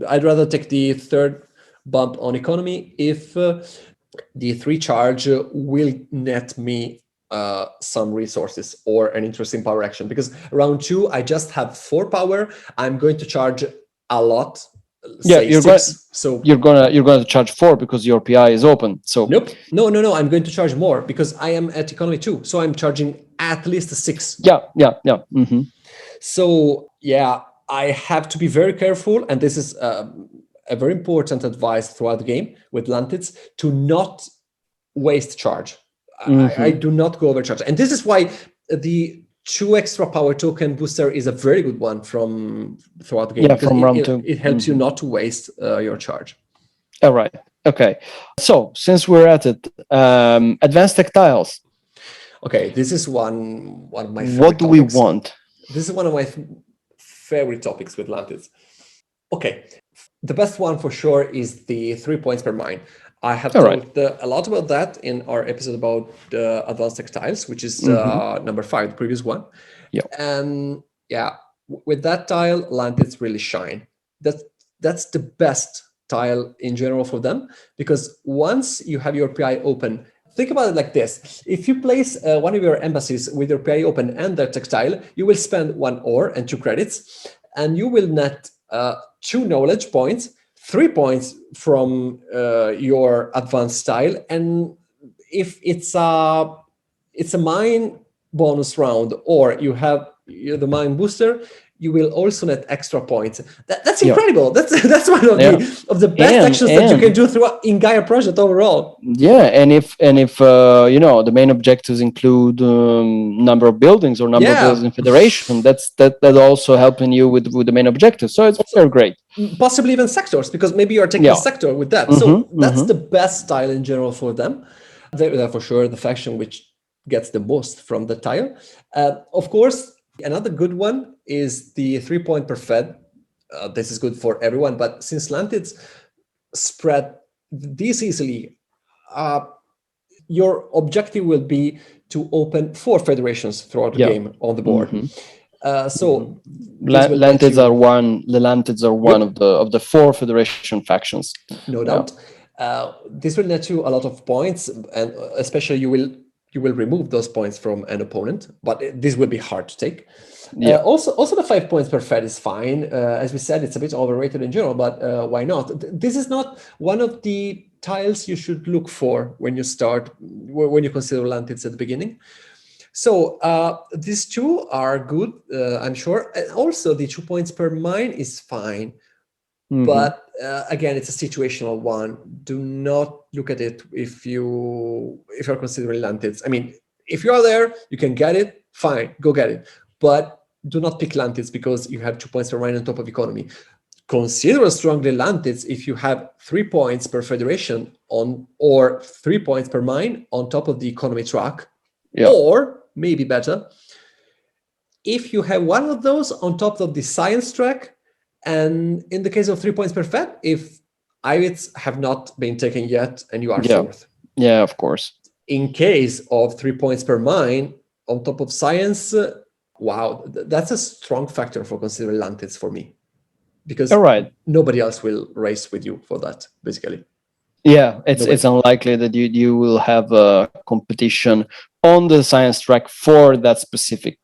I'd rather take the third bump on economy if the 3 charge will net me some resources or an interesting power action. Because round 2, I just have 4 power. I'm going to charge a lot. You're going to charge 4 because your PI is open. So nope, no. I'm going to charge more because I am at economy 2. So I'm charging at least 6. Yeah. So yeah, I have to be very careful, and this is a very important advice throughout the game with LANTIDs, to not waste charge. I do not go overcharge, and this is why the 2 extra power token booster is a very good one from throughout the game. From round 2. It helps you not to waste your charge. All right. Okay. So since we're at it, advanced tactiles. Okay, this is one of my favorite What do we want? This is one of my favorite topics with LANTIDs. Okay, the best one for sure is the 3 points per mine. I have talked a lot about that in our episode about advanced textiles, which is number 5, the previous one. Yeah. And yeah, with that tile, LANTIDs really shine. That's the best tile in general for them, because once you have your PI open, think about it like this. If you place one of your embassies with your PI open and their textile, you will spend 1 ore and 2 credits, and you will net 2 knowledge points, 3 points from your advanced tile. And if it's a mine bonus round, or you have the mine booster, you will also net extra points. That's incredible. That's one of the best actions that you can do throughout in Gaia project overall. Yeah, and if the main objectives include number of buildings or number of buildings in Federation, that also helping you with the main objective. So it's very great. Possibly even sectors, because maybe you're taking a sector with that. So that's the best tile in general for them. They're for sure the faction which gets the most from the tile. Of course, another good one is the 3 point per fed. This is good for everyone, but since LANTIDs spread this easily, your objective will be to open 4 federations throughout the game on the board. So LANTIDs are one of the 4 federation factions. No doubt. This will net you a lot of points, and especially you will remove those points from an opponent, but this will be hard to take. Also the 5 points per fed is fine. As we said, it's a bit overrated in general, but why not? This is not one of the tiles you should look for when you consider LANTIDs at the beginning. So these 2 are good, I'm sure. And also the 2 points per mine is fine. But again, it's a situational one. Do not look at it if you're considering LANTIDs. I mean, if you are there, you can get it, fine, go get it. But do not pick LANTIDs because you have 2 points per mine on top of economy. Consider strongly LANTIDs if you have 3 points per federation or 3 points per mine on top of the economy track. Or maybe better, if you have one of those on top of the science track. And in the case of 3 points per fed, if IVITs have not been taken yet and you are 4th. Yeah, of course. In case of 3 points per mine on top of science, wow, that's a strong factor for considering LANTIDs for me. Because nobody else will race with you for that, basically. Yeah, it's unlikely that you will have a competition on the science track for that specific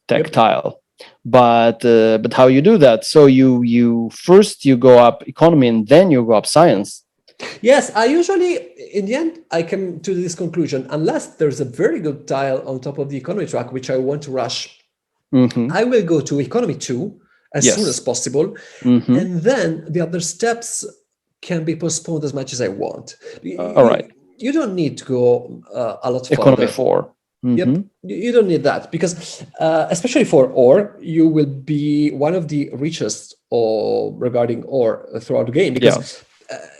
tactile. But how you do that? So you first go up economy and then you go up science. Yes, I usually, in the end, I come to this conclusion. Unless there's a very good tile on top of the economy track, which I want to rush, I will go to economy 2 as soon as possible. And then the other steps can be postponed as much as I want. You don't need to go a lot further. Economy 4. Yep, you don't need that because, especially for ore, you will be one of the richest regarding ore throughout the game because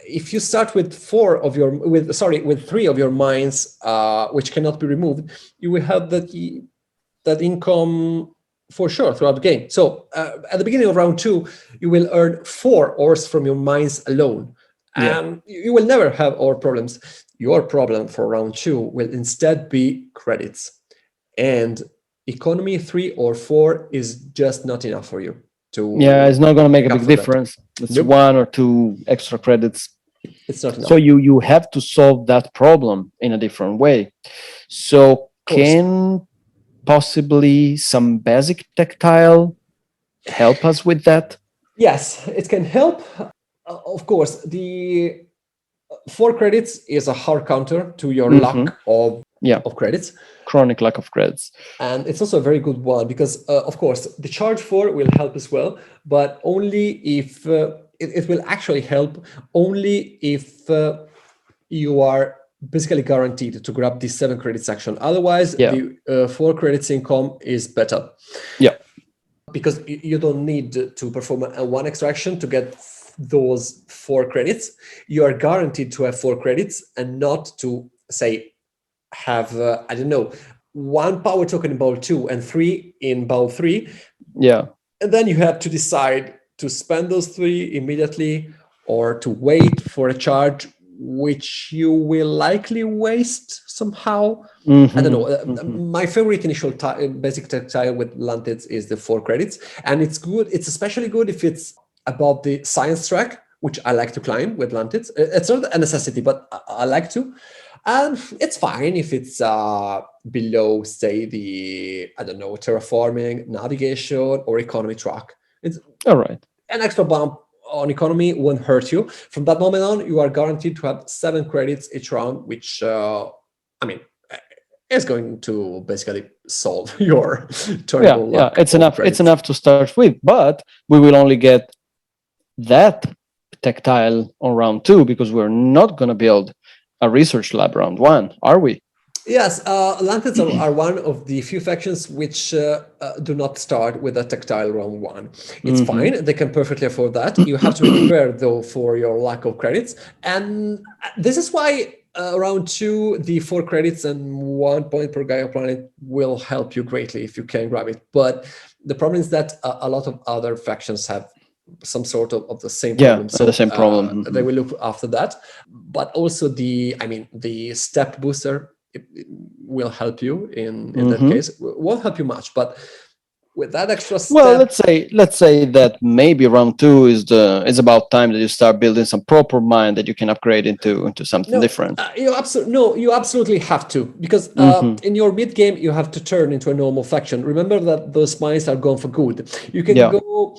if you start with with 3 of your mines, which cannot be removed, you will have that income for sure throughout the game. So at the beginning of round 2, you will earn 4 ores from your mines alone, and you will never have ore problems. Your problem for round 2 will instead be credits, and economy 3 or 4 is just not enough for you to. It's not going to make a big difference. It's Nope. 1 or 2 extra credits. It's not enough. So you have to solve that problem in a different way. So can possibly some basic tactile help us with that? Yes, it can help. Of course, the 4 credits is a hard counter to your lack of credits. Chronic lack of credits. And it's also a very good one because, of course, the charge 4 will help as well, but only if it will actually help only if you are basically guaranteed to grab the 7 credits action. Otherwise, the 4 credits income is better. Yeah. Because you don't need to perform a 1 extraction to get those 4 credits. You are guaranteed to have 4 credits and not to, say, have, 1 power token in bowl 2 and 3 in bowl 3. Yeah. And then you have to decide to spend those 3 immediately or to wait for a charge, which you will likely waste somehow. I don't know. My favorite initial basic tactile with Lantids is the 4 credits. And it's good. It's especially good if it's above the science track, which I like to climb with Lantids. It's not a necessity, but I like to. And it's fine if it's below, say, the, terraforming, navigation, or economy track. It's all right. An extra bump on economy won't hurt you. From that moment on, you are guaranteed to have 7 credits each round, which, is going to basically solve your terrible luck. It's enough. Credits. It's enough to start with, but we will only get that tactile on round 2 because we're not going to build a research lab round 1, are we? Yes, Lantids are one of the few factions which do not start with a tactile round 1. It's fine, they can perfectly afford that. You have to be prepared, though, for your lack of credits. And this is why round 2, the 4 credits and 1 point per Gaia planet will help you greatly if you can grab it. But the problem is that a lot of other factions have some sort of the same problem. So the same problem. They will look after that. But also the step booster, it will help you in that case. Won't help you much, but with that extra step. Well, let's say that maybe round 2 is about time that you start building some proper mine that you can upgrade into something different. You absolutely have to, because in your mid game you have to turn into a normal faction. Remember that those mines are gone for good. You can go.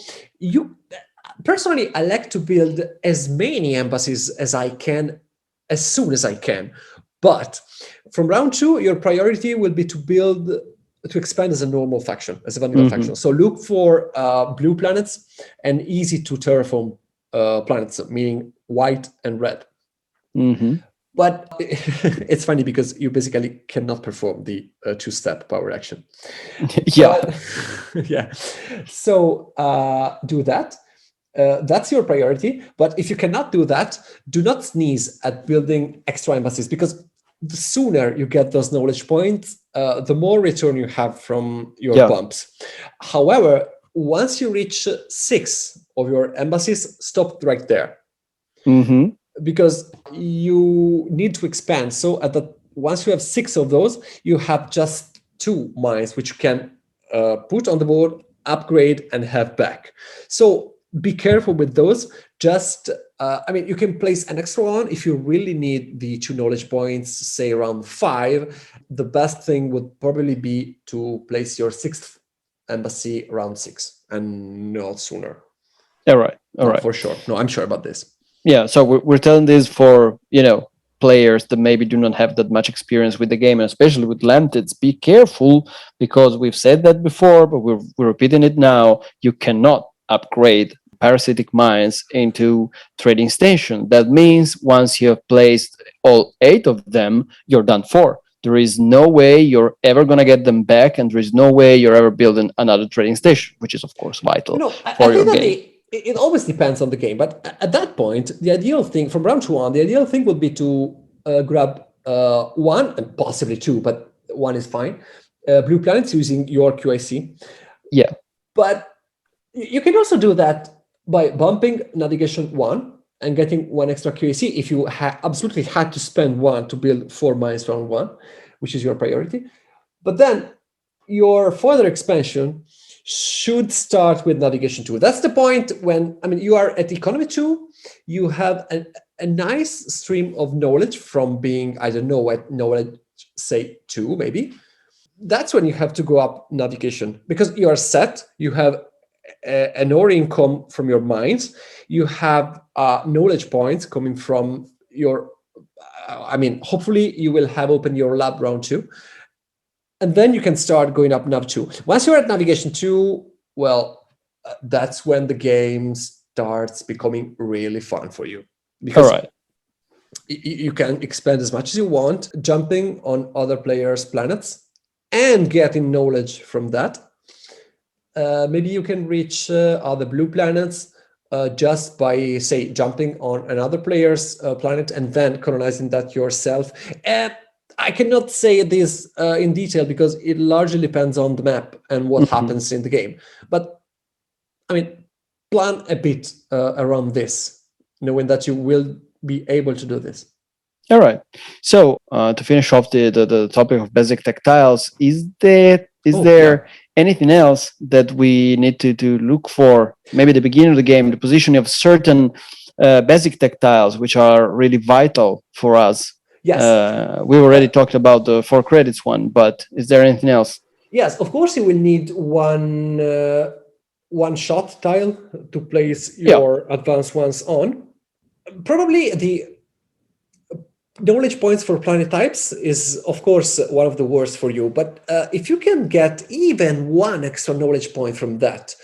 Personally, I like to build as many embassies as I can, as soon as I can. But from round 2, your priority will be to expand as a normal faction, as a vanilla faction. So look for blue planets and easy to terraform planets, meaning white and red. But it's funny because you basically cannot perform the 2-step power action. So do that. That's your priority. But if you cannot do that, do not sneeze at building extra embassies, because the sooner you get those knowledge points, the more return you have from your bumps. However, once you reach 6 of your embassies, stop right there. Because you need to expand. So once you have 6 of those, you have just 2 mines which you can put on the board, upgrade, and have back. So be careful with those. Just, you can place an extra one if you really need the 2 knowledge points, say around 5. The best thing would probably be to place your 6th embassy around 6 and not sooner. All right. For sure. No, I'm sure about this. Yeah, so we're telling this for, players that maybe do not have that much experience with the game, and especially with Lantids. Be careful, because we've said that before, but we're repeating it now. You cannot upgrade parasitic mines into trading station. That means once you have placed all 8 of them, you're done for. There is no way you're ever going to get them back, and there is no way you're ever building another trading station, which is, of course, vital for your game. it always depends on the game. But at that point, the ideal thing from round 2 on, the ideal thing would be to grab one and possibly two, but one is fine. Blue planets using your QIC. Yeah. But you can also do that by bumping navigation 1 and getting one extra QAC if you absolutely had to spend one to build 4 mines round 1, which is your priority. But then your further expansion should start with navigation 2. That's the point when, I mean, you are at economy 2, you have a nice stream of knowledge from being, I don't know what knowledge, say 2 maybe. That's when you have to go up navigation, because you are set, you have an ore income from your mines, you have knowledge points coming from your, I mean, hopefully you will have opened your lab round 2, and then you can start going up nav 2. Once you're at navigation 2, well, that's when the game starts becoming really fun for you, because you can expand as much as you want, jumping on other players' planets and getting knowledge from that. Maybe you can reach other blue planets just by, say, jumping on another player's planet and then colonizing that yourself. I cannot say this in detail because it largely depends on the map and what happens in the game. But, I mean, plan a bit around this, knowing that you will be able to do this. All right. So to finish off the topic of basic tactiles, is there anything else that we need to look for? Maybe the beginning of the game, the position of certain basic tactiles, which are really vital for us. Yes. We already talked about the 4 credits one, but is there anything else? Yes, of course you will need one shot tile to place your advanced ones on. Probably the knowledge points for planet types is, of course, one of the worst for you. But if you can get even one extra knowledge point from that,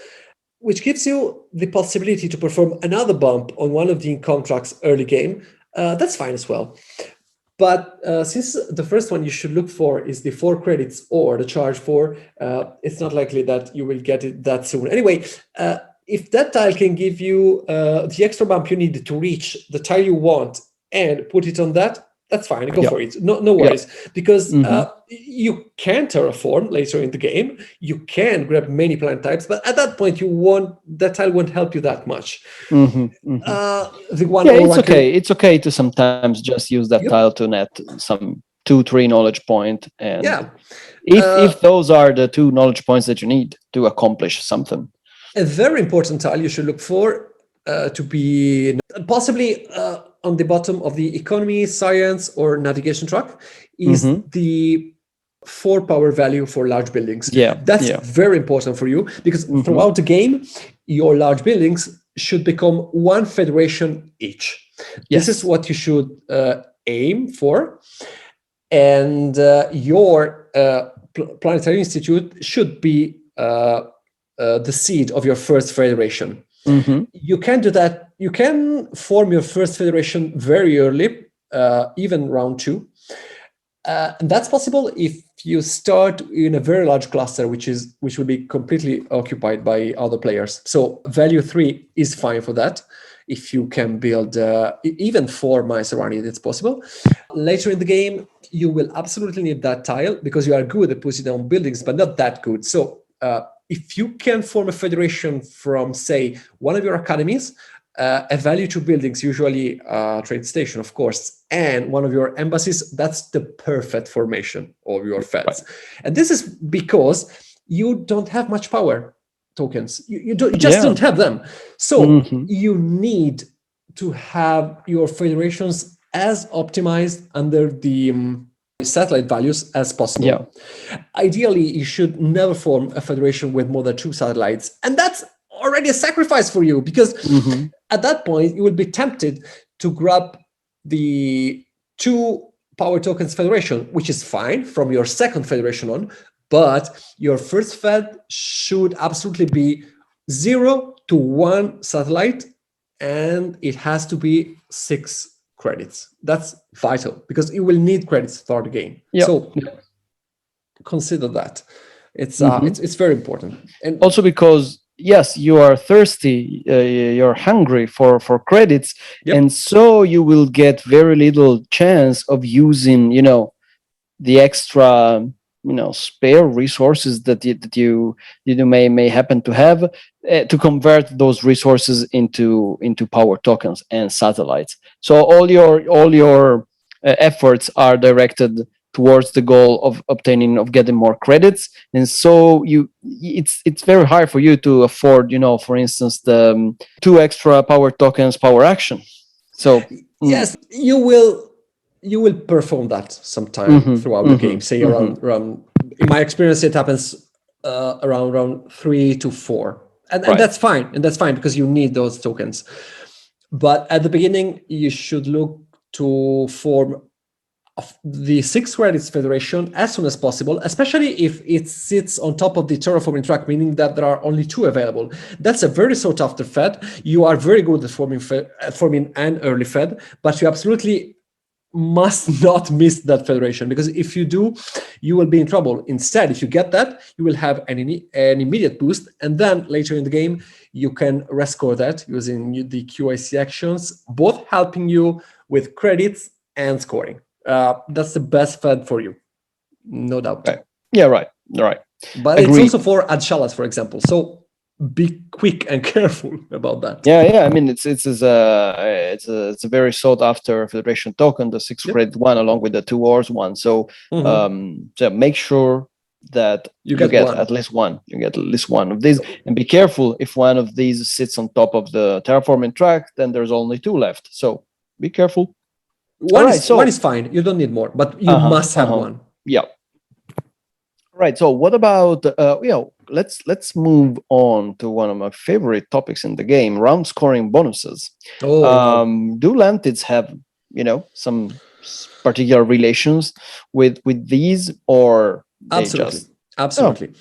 which gives you the possibility to perform another bump on one of the contracts early game, that's fine as well. But since the first one you should look for is the 4 credits or the charge 4, it's not likely that you will get it that soon. Anyway, if that tile can give you the extra bump you need to reach the tile you want and put it on that, that's fine. Go for it. No worries. Because you can terraform later in the game. You can grab many planet types, but at that point, that tile won't help you that much. It's okay. It's okay to sometimes just use that tile to net some 2-3 knowledge point, and if those are the 2 knowledge points that you need to accomplish something. A very important tile you should look for to be possibly on the bottom of the economy, science, or navigation track is the 4 power value for large buildings. That's very important for you because throughout the game, your large buildings should become 1 federation each. This is what you should aim for. And your planetary institute should be the seed of your first federation. You can do that. You can form your first federation very early, even round 2. And that's possible if you start in a very large cluster, which will be completely occupied by other players. So value 3 is fine for that. If you can build even 4 mines around it, it's possible. Later in the game, you will absolutely need that tile because you are good at putting down buildings, but not that good. So if you can form a federation from, say, one of your academies, a value 2 buildings, usually trade station, of course, and one of your embassies, that's the perfect formation of your feds. And this is because you don't have much power tokens. You just don't have them. So you need to have your federations as optimized under the satellite values as possible. Ideally, you should never form a federation with more than 2 satellites. And that's already a sacrifice for you because at that point, you will be tempted to grab the 2 power tokens federation, which is fine from your second federation on, but your first fed should absolutely be 0 to 1 satellite, and it has to be 6 credits. That's vital because you will need credits throughout the game. So consider that. It's very important. And also because yes, you are thirsty, you're hungry for credits, Yep. and so you will get very little chance of using, the extra, spare resources that you may happen to have, to convert those resources into power tokens and satellites. So all your efforts are directed towards the goal of getting more credits, and so it's very hard for you to afford, for instance, the two extra power tokens power action. So Yes, you will perform that sometime throughout the game. Say around. In my experience, it happens around 3 to 4, and right. that's fine. And that's fine because you need those tokens. But at the beginning, you should look to form the 6 credits federation as soon as possible, especially if it sits on top of the terraforming track, meaning that there are only 2 available. That's a very sought after fed. You are very good at forming an early fed, but you absolutely must not miss that federation, because if you do, you will be in trouble. Instead, if you get that, you will have an immediate boost, and then later in the game you can rescore that using the QIC actions, both helping you with credits and scoring. That's the best fed for you, no doubt. Right. Yeah, right. But Agreed. it's also for Adshalas, for example, so be quick and careful about that. Yeah. I mean, it's a very sought after federation token, the 6 credit one, along with the 2 ores one. So so make sure that you get at least one. You get at least one of these, and be careful if one of these sits on top of the terraforming track. Then there's only 2 left. So be careful. One is fine. You don't need more, but you must have one. Yeah. Right. So what about let's move on to one of my favorite topics in the game: round scoring bonuses. Do Lantids have some particular relations with these, or absolutely?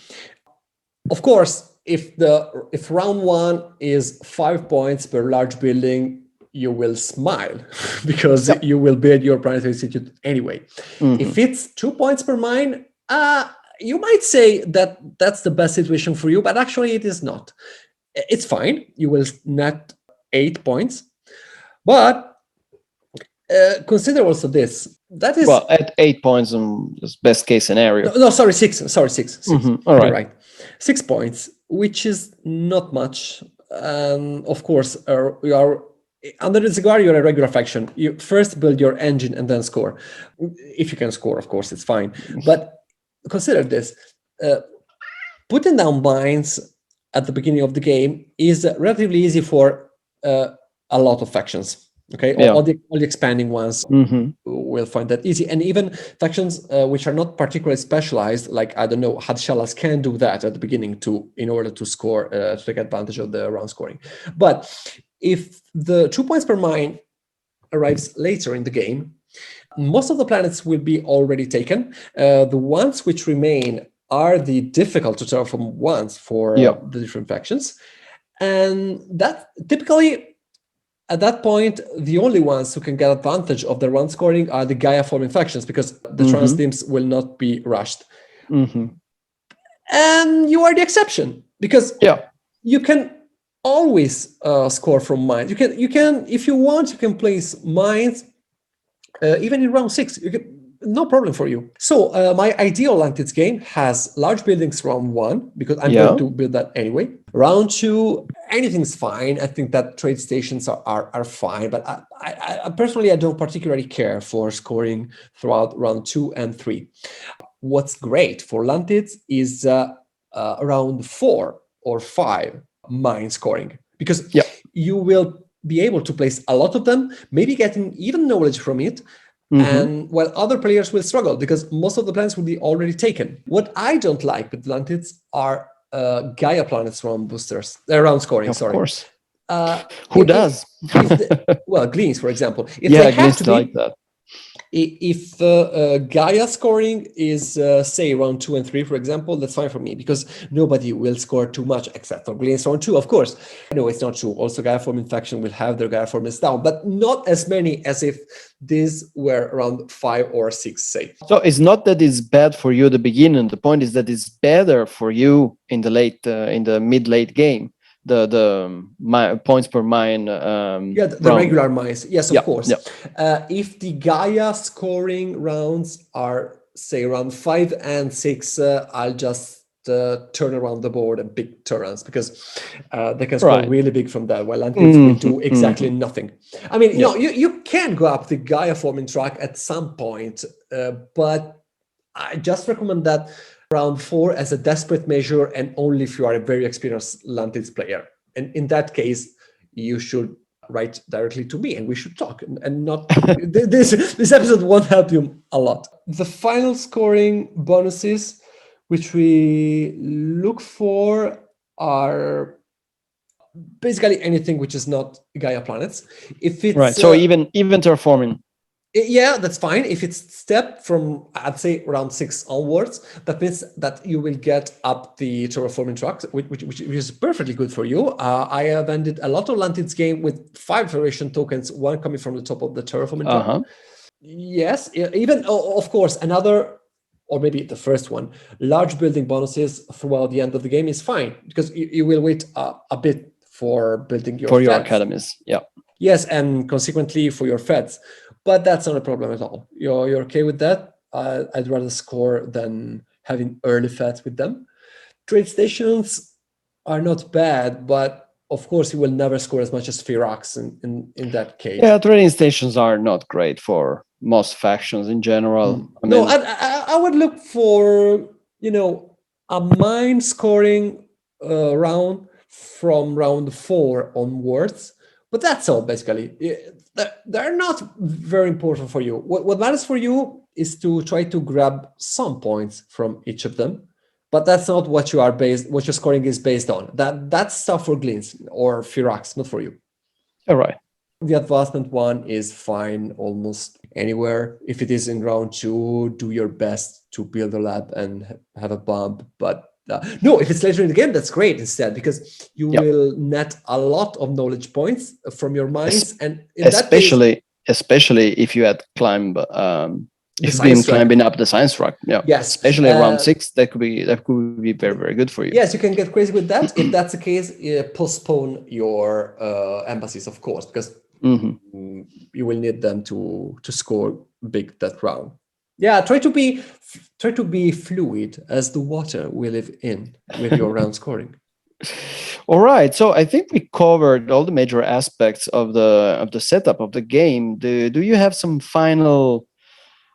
Of course, if round 1 is 5 points per large building, you will smile because you will build your planetary institute anyway. If it's 2 points per mine, you might say that that's the best situation for you, but actually it is not. It's fine. You will net 8 points, but consider also this. That is at 8 points in this best case scenario. No, sorry, 6. Sorry, 6. All right. Right. 6 points, which is not much. Of course, we are under the cigar. You're a regular faction. You first build your engine and then score. If you can score, of course, it's fine. But consider this: putting down mines at the beginning of the game is relatively easy for a lot of factions. Okay, all the expanding ones will find that easy, and even factions which are not particularly specialized, like I don't know, Hadshalas, can do that at the beginning in order to score, to take advantage of the round scoring. But if the 2 points per mine arrives later in the game, most of the planets will be already taken. The ones which remain are the difficult to terraform ones for the different factions, and that typically, at that point, the only ones who can get advantage of the round scoring are the Gaia forming factions, because the trans teams will not be rushed. And you are the exception, because you can always score from mines. You can, if you want, you can place mines even in round 6. No problem for you. So my ideal LANTID'S game has large buildings round 1, because I'm going to build that anyway. Round 2, anything's fine. I think that trade stations are fine, but I personally, I don't particularly care for scoring throughout round 2 and 3. What's great for LANTID'S is around 4 or 5 mine scoring, because you will be able to place a lot of them, maybe getting even knowledge from it. And while other players will struggle because most of the planets will be already taken. What I don't like with LANTID'S are Gaia planets round boosters, round scoring. Of course. Who does? Well, Gleans, for example. If they have Gleans to be, like that. If Gaia scoring is, say, round 2 and 3, for example, that's fine for me, because nobody will score too much except for Glean's round 2, of course. No, it's not true. Also, Gaia Form Infection will have their Gaia Form is down, but not as many as if these were around 5 or 6, say. So it's not that it's bad for you at the beginning. The point is that it's better for you in the mid-late game. The points per mine. The regular mines. Yes, of course. Yeah. If the Gaia scoring rounds are, say, round 5 and 6, I'll just turn around the board and pick Terrans, because they can score really big from that, while Lantids will do exactly nothing. I mean, you can go up the Gaia forming track at some point, but I just recommend that round 4 as a desperate measure, and only if you are a very experienced Lantids player. And in that case, you should write directly to me and we should talk, and not this episode won't help you a lot. The final scoring bonuses which we look for are basically anything which is not Gaia planets. If it's right, so even terraforming. Yeah, that's fine. If it's step from, I'd say, round 6 onwards, that means that you will get up the terraforming track, which is perfectly good for you. I have ended a lot of Lantid's game with 5 Federation tokens, 1 coming from the top of the terraforming track. Yes, even, of course, another, or maybe the first one, large building bonuses throughout the end of the game is fine, because you will wait a bit for building your your academies. Yeah. Yes, and consequently for your feds. But that's not a problem at all. You're okay with that? I'd rather score than having early feds with them. Trade stations are not bad, but of course you will never score as much as Firax in that case. Yeah, trading stations are not great for most factions in general. I would look for, a mine scoring round from round 4 onwards. But that's all, basically. They're not very important for you. What matters for you is to try to grab some points from each of them. But that's not what your scoring is based on. That's stuff for Gleans or Firax, not for you. All right. The advancement one is fine almost anywhere. If it is in round 2, do your best to build a lab and have a bump. But no, if it's later in the game, that's great instead, because you will net a lot of knowledge points from your mines, and in especially if you had climbed climbing up the science track. Yeah. Yes. Especially around 6, that could be very, very good for you. Yes, you can get crazy with that. If that's the case, postpone your embassies, of course, because you will need them to score big that round. Yeah, try to be fluid as the water we live in with your round scoring. All right, so I think we covered all the major aspects of the setup of the game. Do you have some final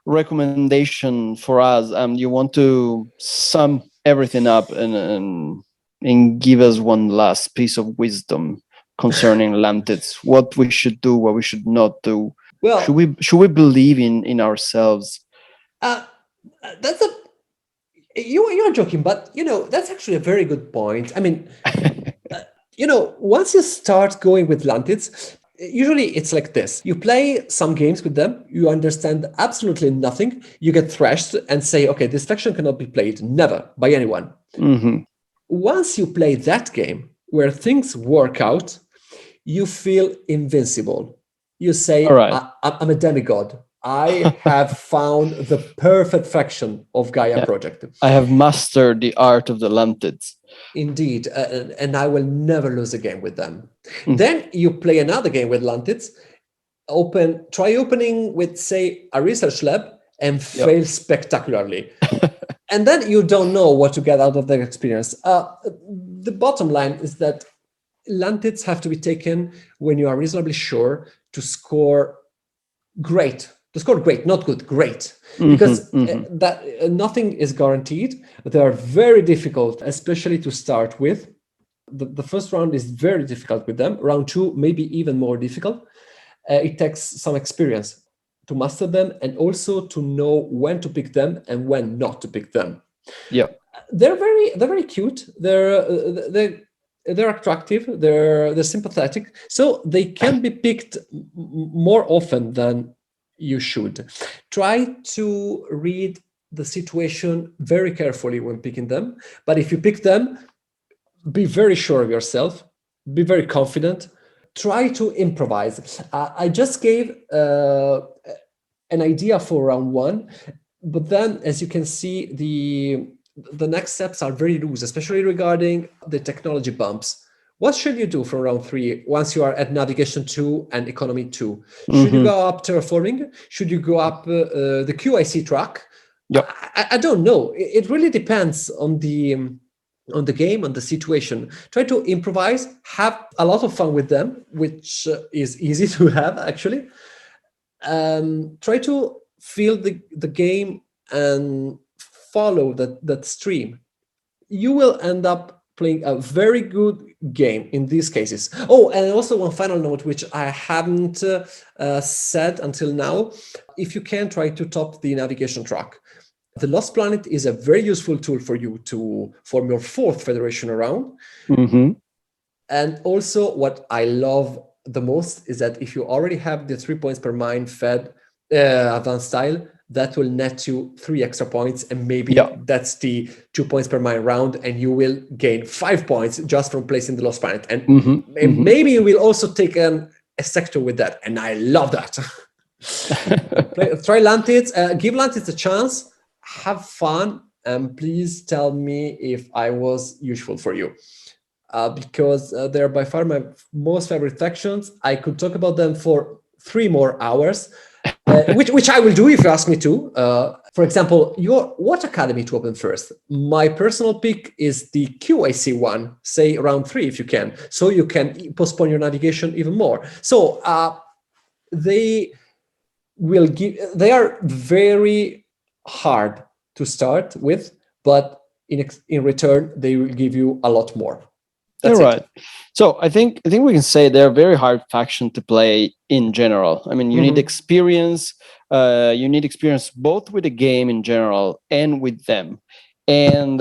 recommendation for us? You want to sum everything up and give us one last piece of wisdom concerning Lantids? What we should do, what we should not do. Well, should we believe in ourselves? That's you're joking, but that's actually a very good point. I mean, once you start going with Lantids, usually it's like this: you play some games with them, you understand absolutely nothing, you get thrashed and say, okay, this faction cannot be played never by anyone. Once you play that game where things work out, you feel invincible. You say, right, I'm a demigod. I have found the perfect faction of Gaia project. I have mastered the art of the Lantids. Indeed, and I will never lose a game with them. Then you play another game with Lantids, try opening with, say, a research lab and fail spectacularly. And then you don't know what to get out of that experience. The bottom line is that Lantids have to be taken when you are reasonably sure to score great. To score great, not good, great. Because that nothing is guaranteed. They are very difficult, especially to start with. The first round is very difficult with them. Round 2, maybe even more difficult. It takes some experience to master them, and also to know when to pick them and when not to pick them. Yeah, they're very cute. They're attractive. They're sympathetic. So they can be picked more often than you should. Try to read the situation very carefully when picking them. But if you pick them, be very sure of yourself, be very confident, try to improvise. I just gave an idea for round one, but then as you can see, the next steps are very loose, especially regarding the technology bumps. What should you do for round three once you are at navigation 2 and economy 2? Should you go up terraforming? Should you go up the QIC track? Yep. I don't know. It really depends on the game, on the situation. Try to improvise, have a lot of fun with them, which is easy to have actually. Try to feel the game and follow that stream. You will end up playing a very good game in these cases. Oh, and also one final note, which I haven't said until now. If you can, try to top the navigation track. The Lost Planet is a very useful tool for you to form your fourth federation around. And also what I love the most is that if you already have the 3 points per mine fed advanced style, that will net you 3 extra points, and maybe that's the 2 points per mine round, and you will gain 5 points just from placing the Lost Planet. And maybe you will also take a sector with that, and I love that. Try Lantids, give Lantids a chance, have fun, and please tell me if I was useful for you. Because they're by far my most favorite factions. I could talk about them for 3 more hours, which I will do if you ask me to. For example, what academy to open first? My personal pick is the QIC one, say round 3 if you can, so you can postpone your navigation even more. So they are very hard to start with, but in return, they will give you a lot more. That's right. So I think we can say they're a very hard faction to play in general. I mean, you need experience. You need experience both with the game in general and with them. And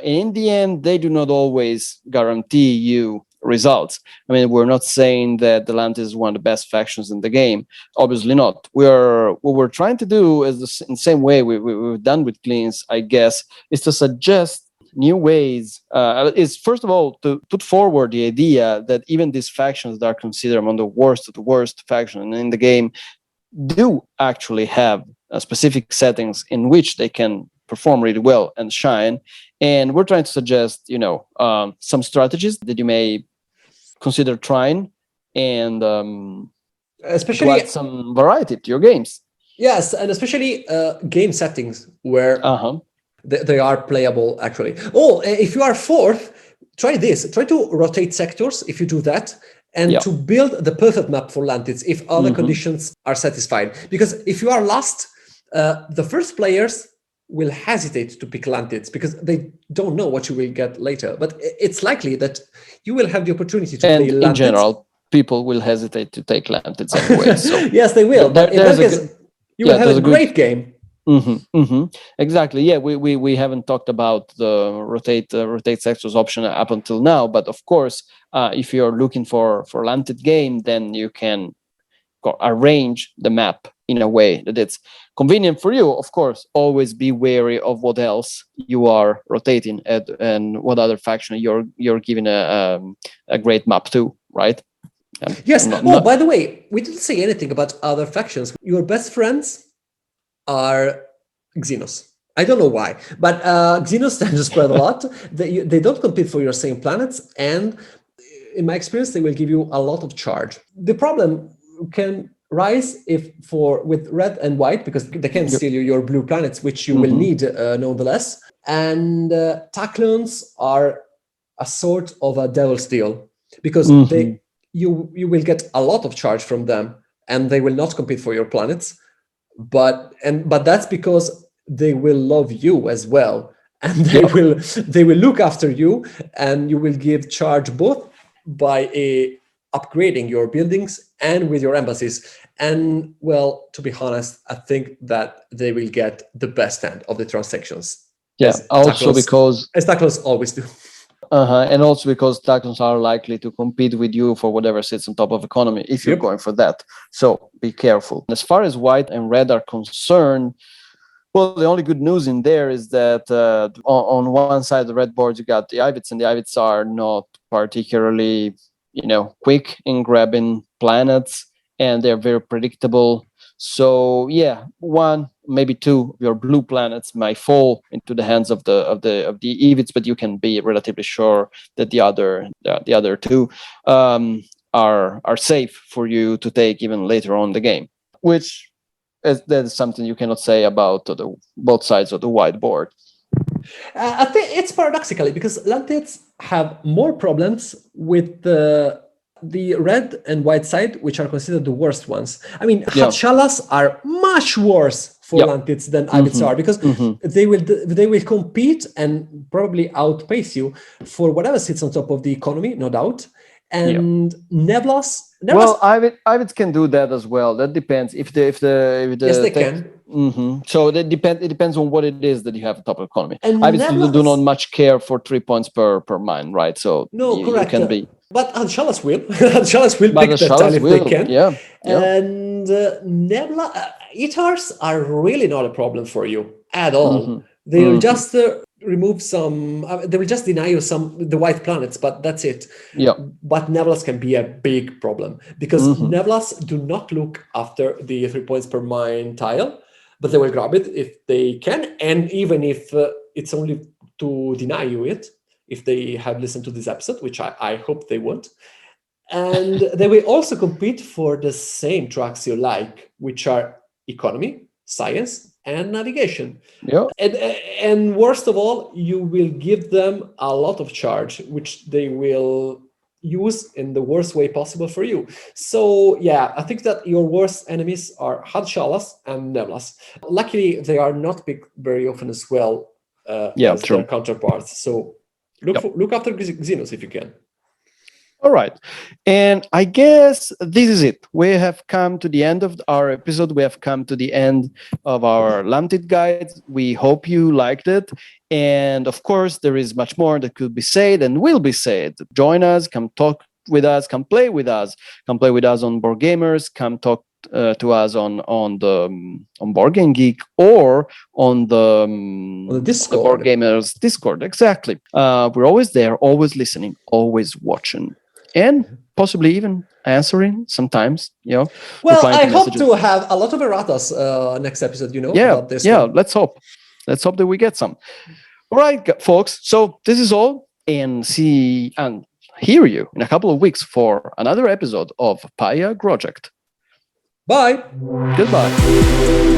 in the end, they do not always guarantee you results. I mean, we're not saying that the LANTID is one of the best factions in the game. Obviously not. What we're trying to do is in the same way we've done with Cleans, I guess, is to suggest new ways. Is first of all to put forward the idea that even these factions that are considered among the worst of the worst factions in the game do actually have specific settings in which they can perform really well and shine. And we're trying to suggest, some strategies that you may consider trying, and especially to add some variety to your games. Yes, and especially game settings where they are playable actually. Oh, if you are fourth, try this. Try to rotate sectors if you do that, and to build the perfect map for Lantids if other conditions are satisfied. Because if you are last, the first players will hesitate to pick Lantids because they don't know what you will get later. But it's likely that you will have the opportunity to play Lantids. In general, people will hesitate to take Lantids anyway. So yes, they will. But in that case, you will have a great game. Exactly. Yeah, we haven't talked about the rotate sectors option up until now, but of course, if you're looking for Lantid game, then you can arrange the map in a way that it's convenient for you. Of course, always be wary of what else you are rotating at and what other faction you're giving a great map to, right? Yes. By the way, we didn't say anything about other factions. Your best friends are Xenos. I don't know why, but Xenos tend to spread a lot. They don't compete for your same planets, and in my experience, they will give you a lot of charge. The problem can rise with red and white, because they can steal your blue planets, which you will need nonetheless. And Taclons are a sort of a devil's deal, because you will get a lot of charge from them, and they will not compete for your planets. But that's because they will love you as well, and they will look after you, and you will give charge both by upgrading your buildings and with your embassies. And well, to be honest, I think that they will get the best end of the transactions. Yeah, also because as Taclons always do. And also because tacons are likely to compete with you for whatever sits on top of economy if you're going for that. So be careful. As far as white and red are concerned, well, the only good news in there is that on one side of the red board, you got the Ivits, and the Ivits are not particularly, quick in grabbing planets, and they're very predictable. So yeah, one, maybe two of your blue planets might fall into the hands of the Ivits, but you can be relatively sure that the other two are safe for you to take even later on in the game, which that is something you cannot say about both sides of the whiteboard. I think it's paradoxically because Lantids have more problems with the red and white side, which are considered the worst ones. I mean, Hatshalas are much worse for Lantids than Ivits are, because they will compete and probably outpace you for whatever sits on top of the economy, no doubt. And Neblas. Well, Ivits can do that as well. That depends if the yes, they can. So it depends on what it is that you have on top of economy. And Ivits do not much care for 3 points per mine, right? So no, correct. You can be. But Hatshalas will. Hatshalas will pick that tile if they can. Yeah. And Nebula Eaters are really not a problem for you at all. They'll just remove some. They will just deny you the white planets, but that's it. Yeah. But Nebulas can be a big problem because Nebulas do not look after the 3 points per mine tile, but they will grab it if they can, and even if it's only to deny you it, if they have listened to this episode, which I hope they won't. And they will also compete for the same tracks you like, which are economy, science, and navigation. Yeah. And worst of all, you will give them a lot of charge, which they will use in the worst way possible for you. So yeah, I think that your worst enemies are Hadshalas and Neblas. Luckily, they are not picked very often as well as their counterparts. So look after Xenos if you can. All right. And I guess this is it. We have come to the end of our episode. We have come to the end of our LANTID guide. We hope you liked it. And of course, there is much more that could be said and will be said. Join us, come talk with us, come play with us. Come play with us on Board Gamers. Come talk to us on Board Game Geek or on the Discord. The Board Gamers Discord. Exactly. We're always there, always listening, always watching. And possibly even answering sometimes, Well, I hope to have a lot of erratas next episode, about this. Yeah, let's hope. Let's hope that we get some. All right, folks. So this is all. And see and hear you in a couple of weeks for another episode of Paya Project. Bye. Goodbye.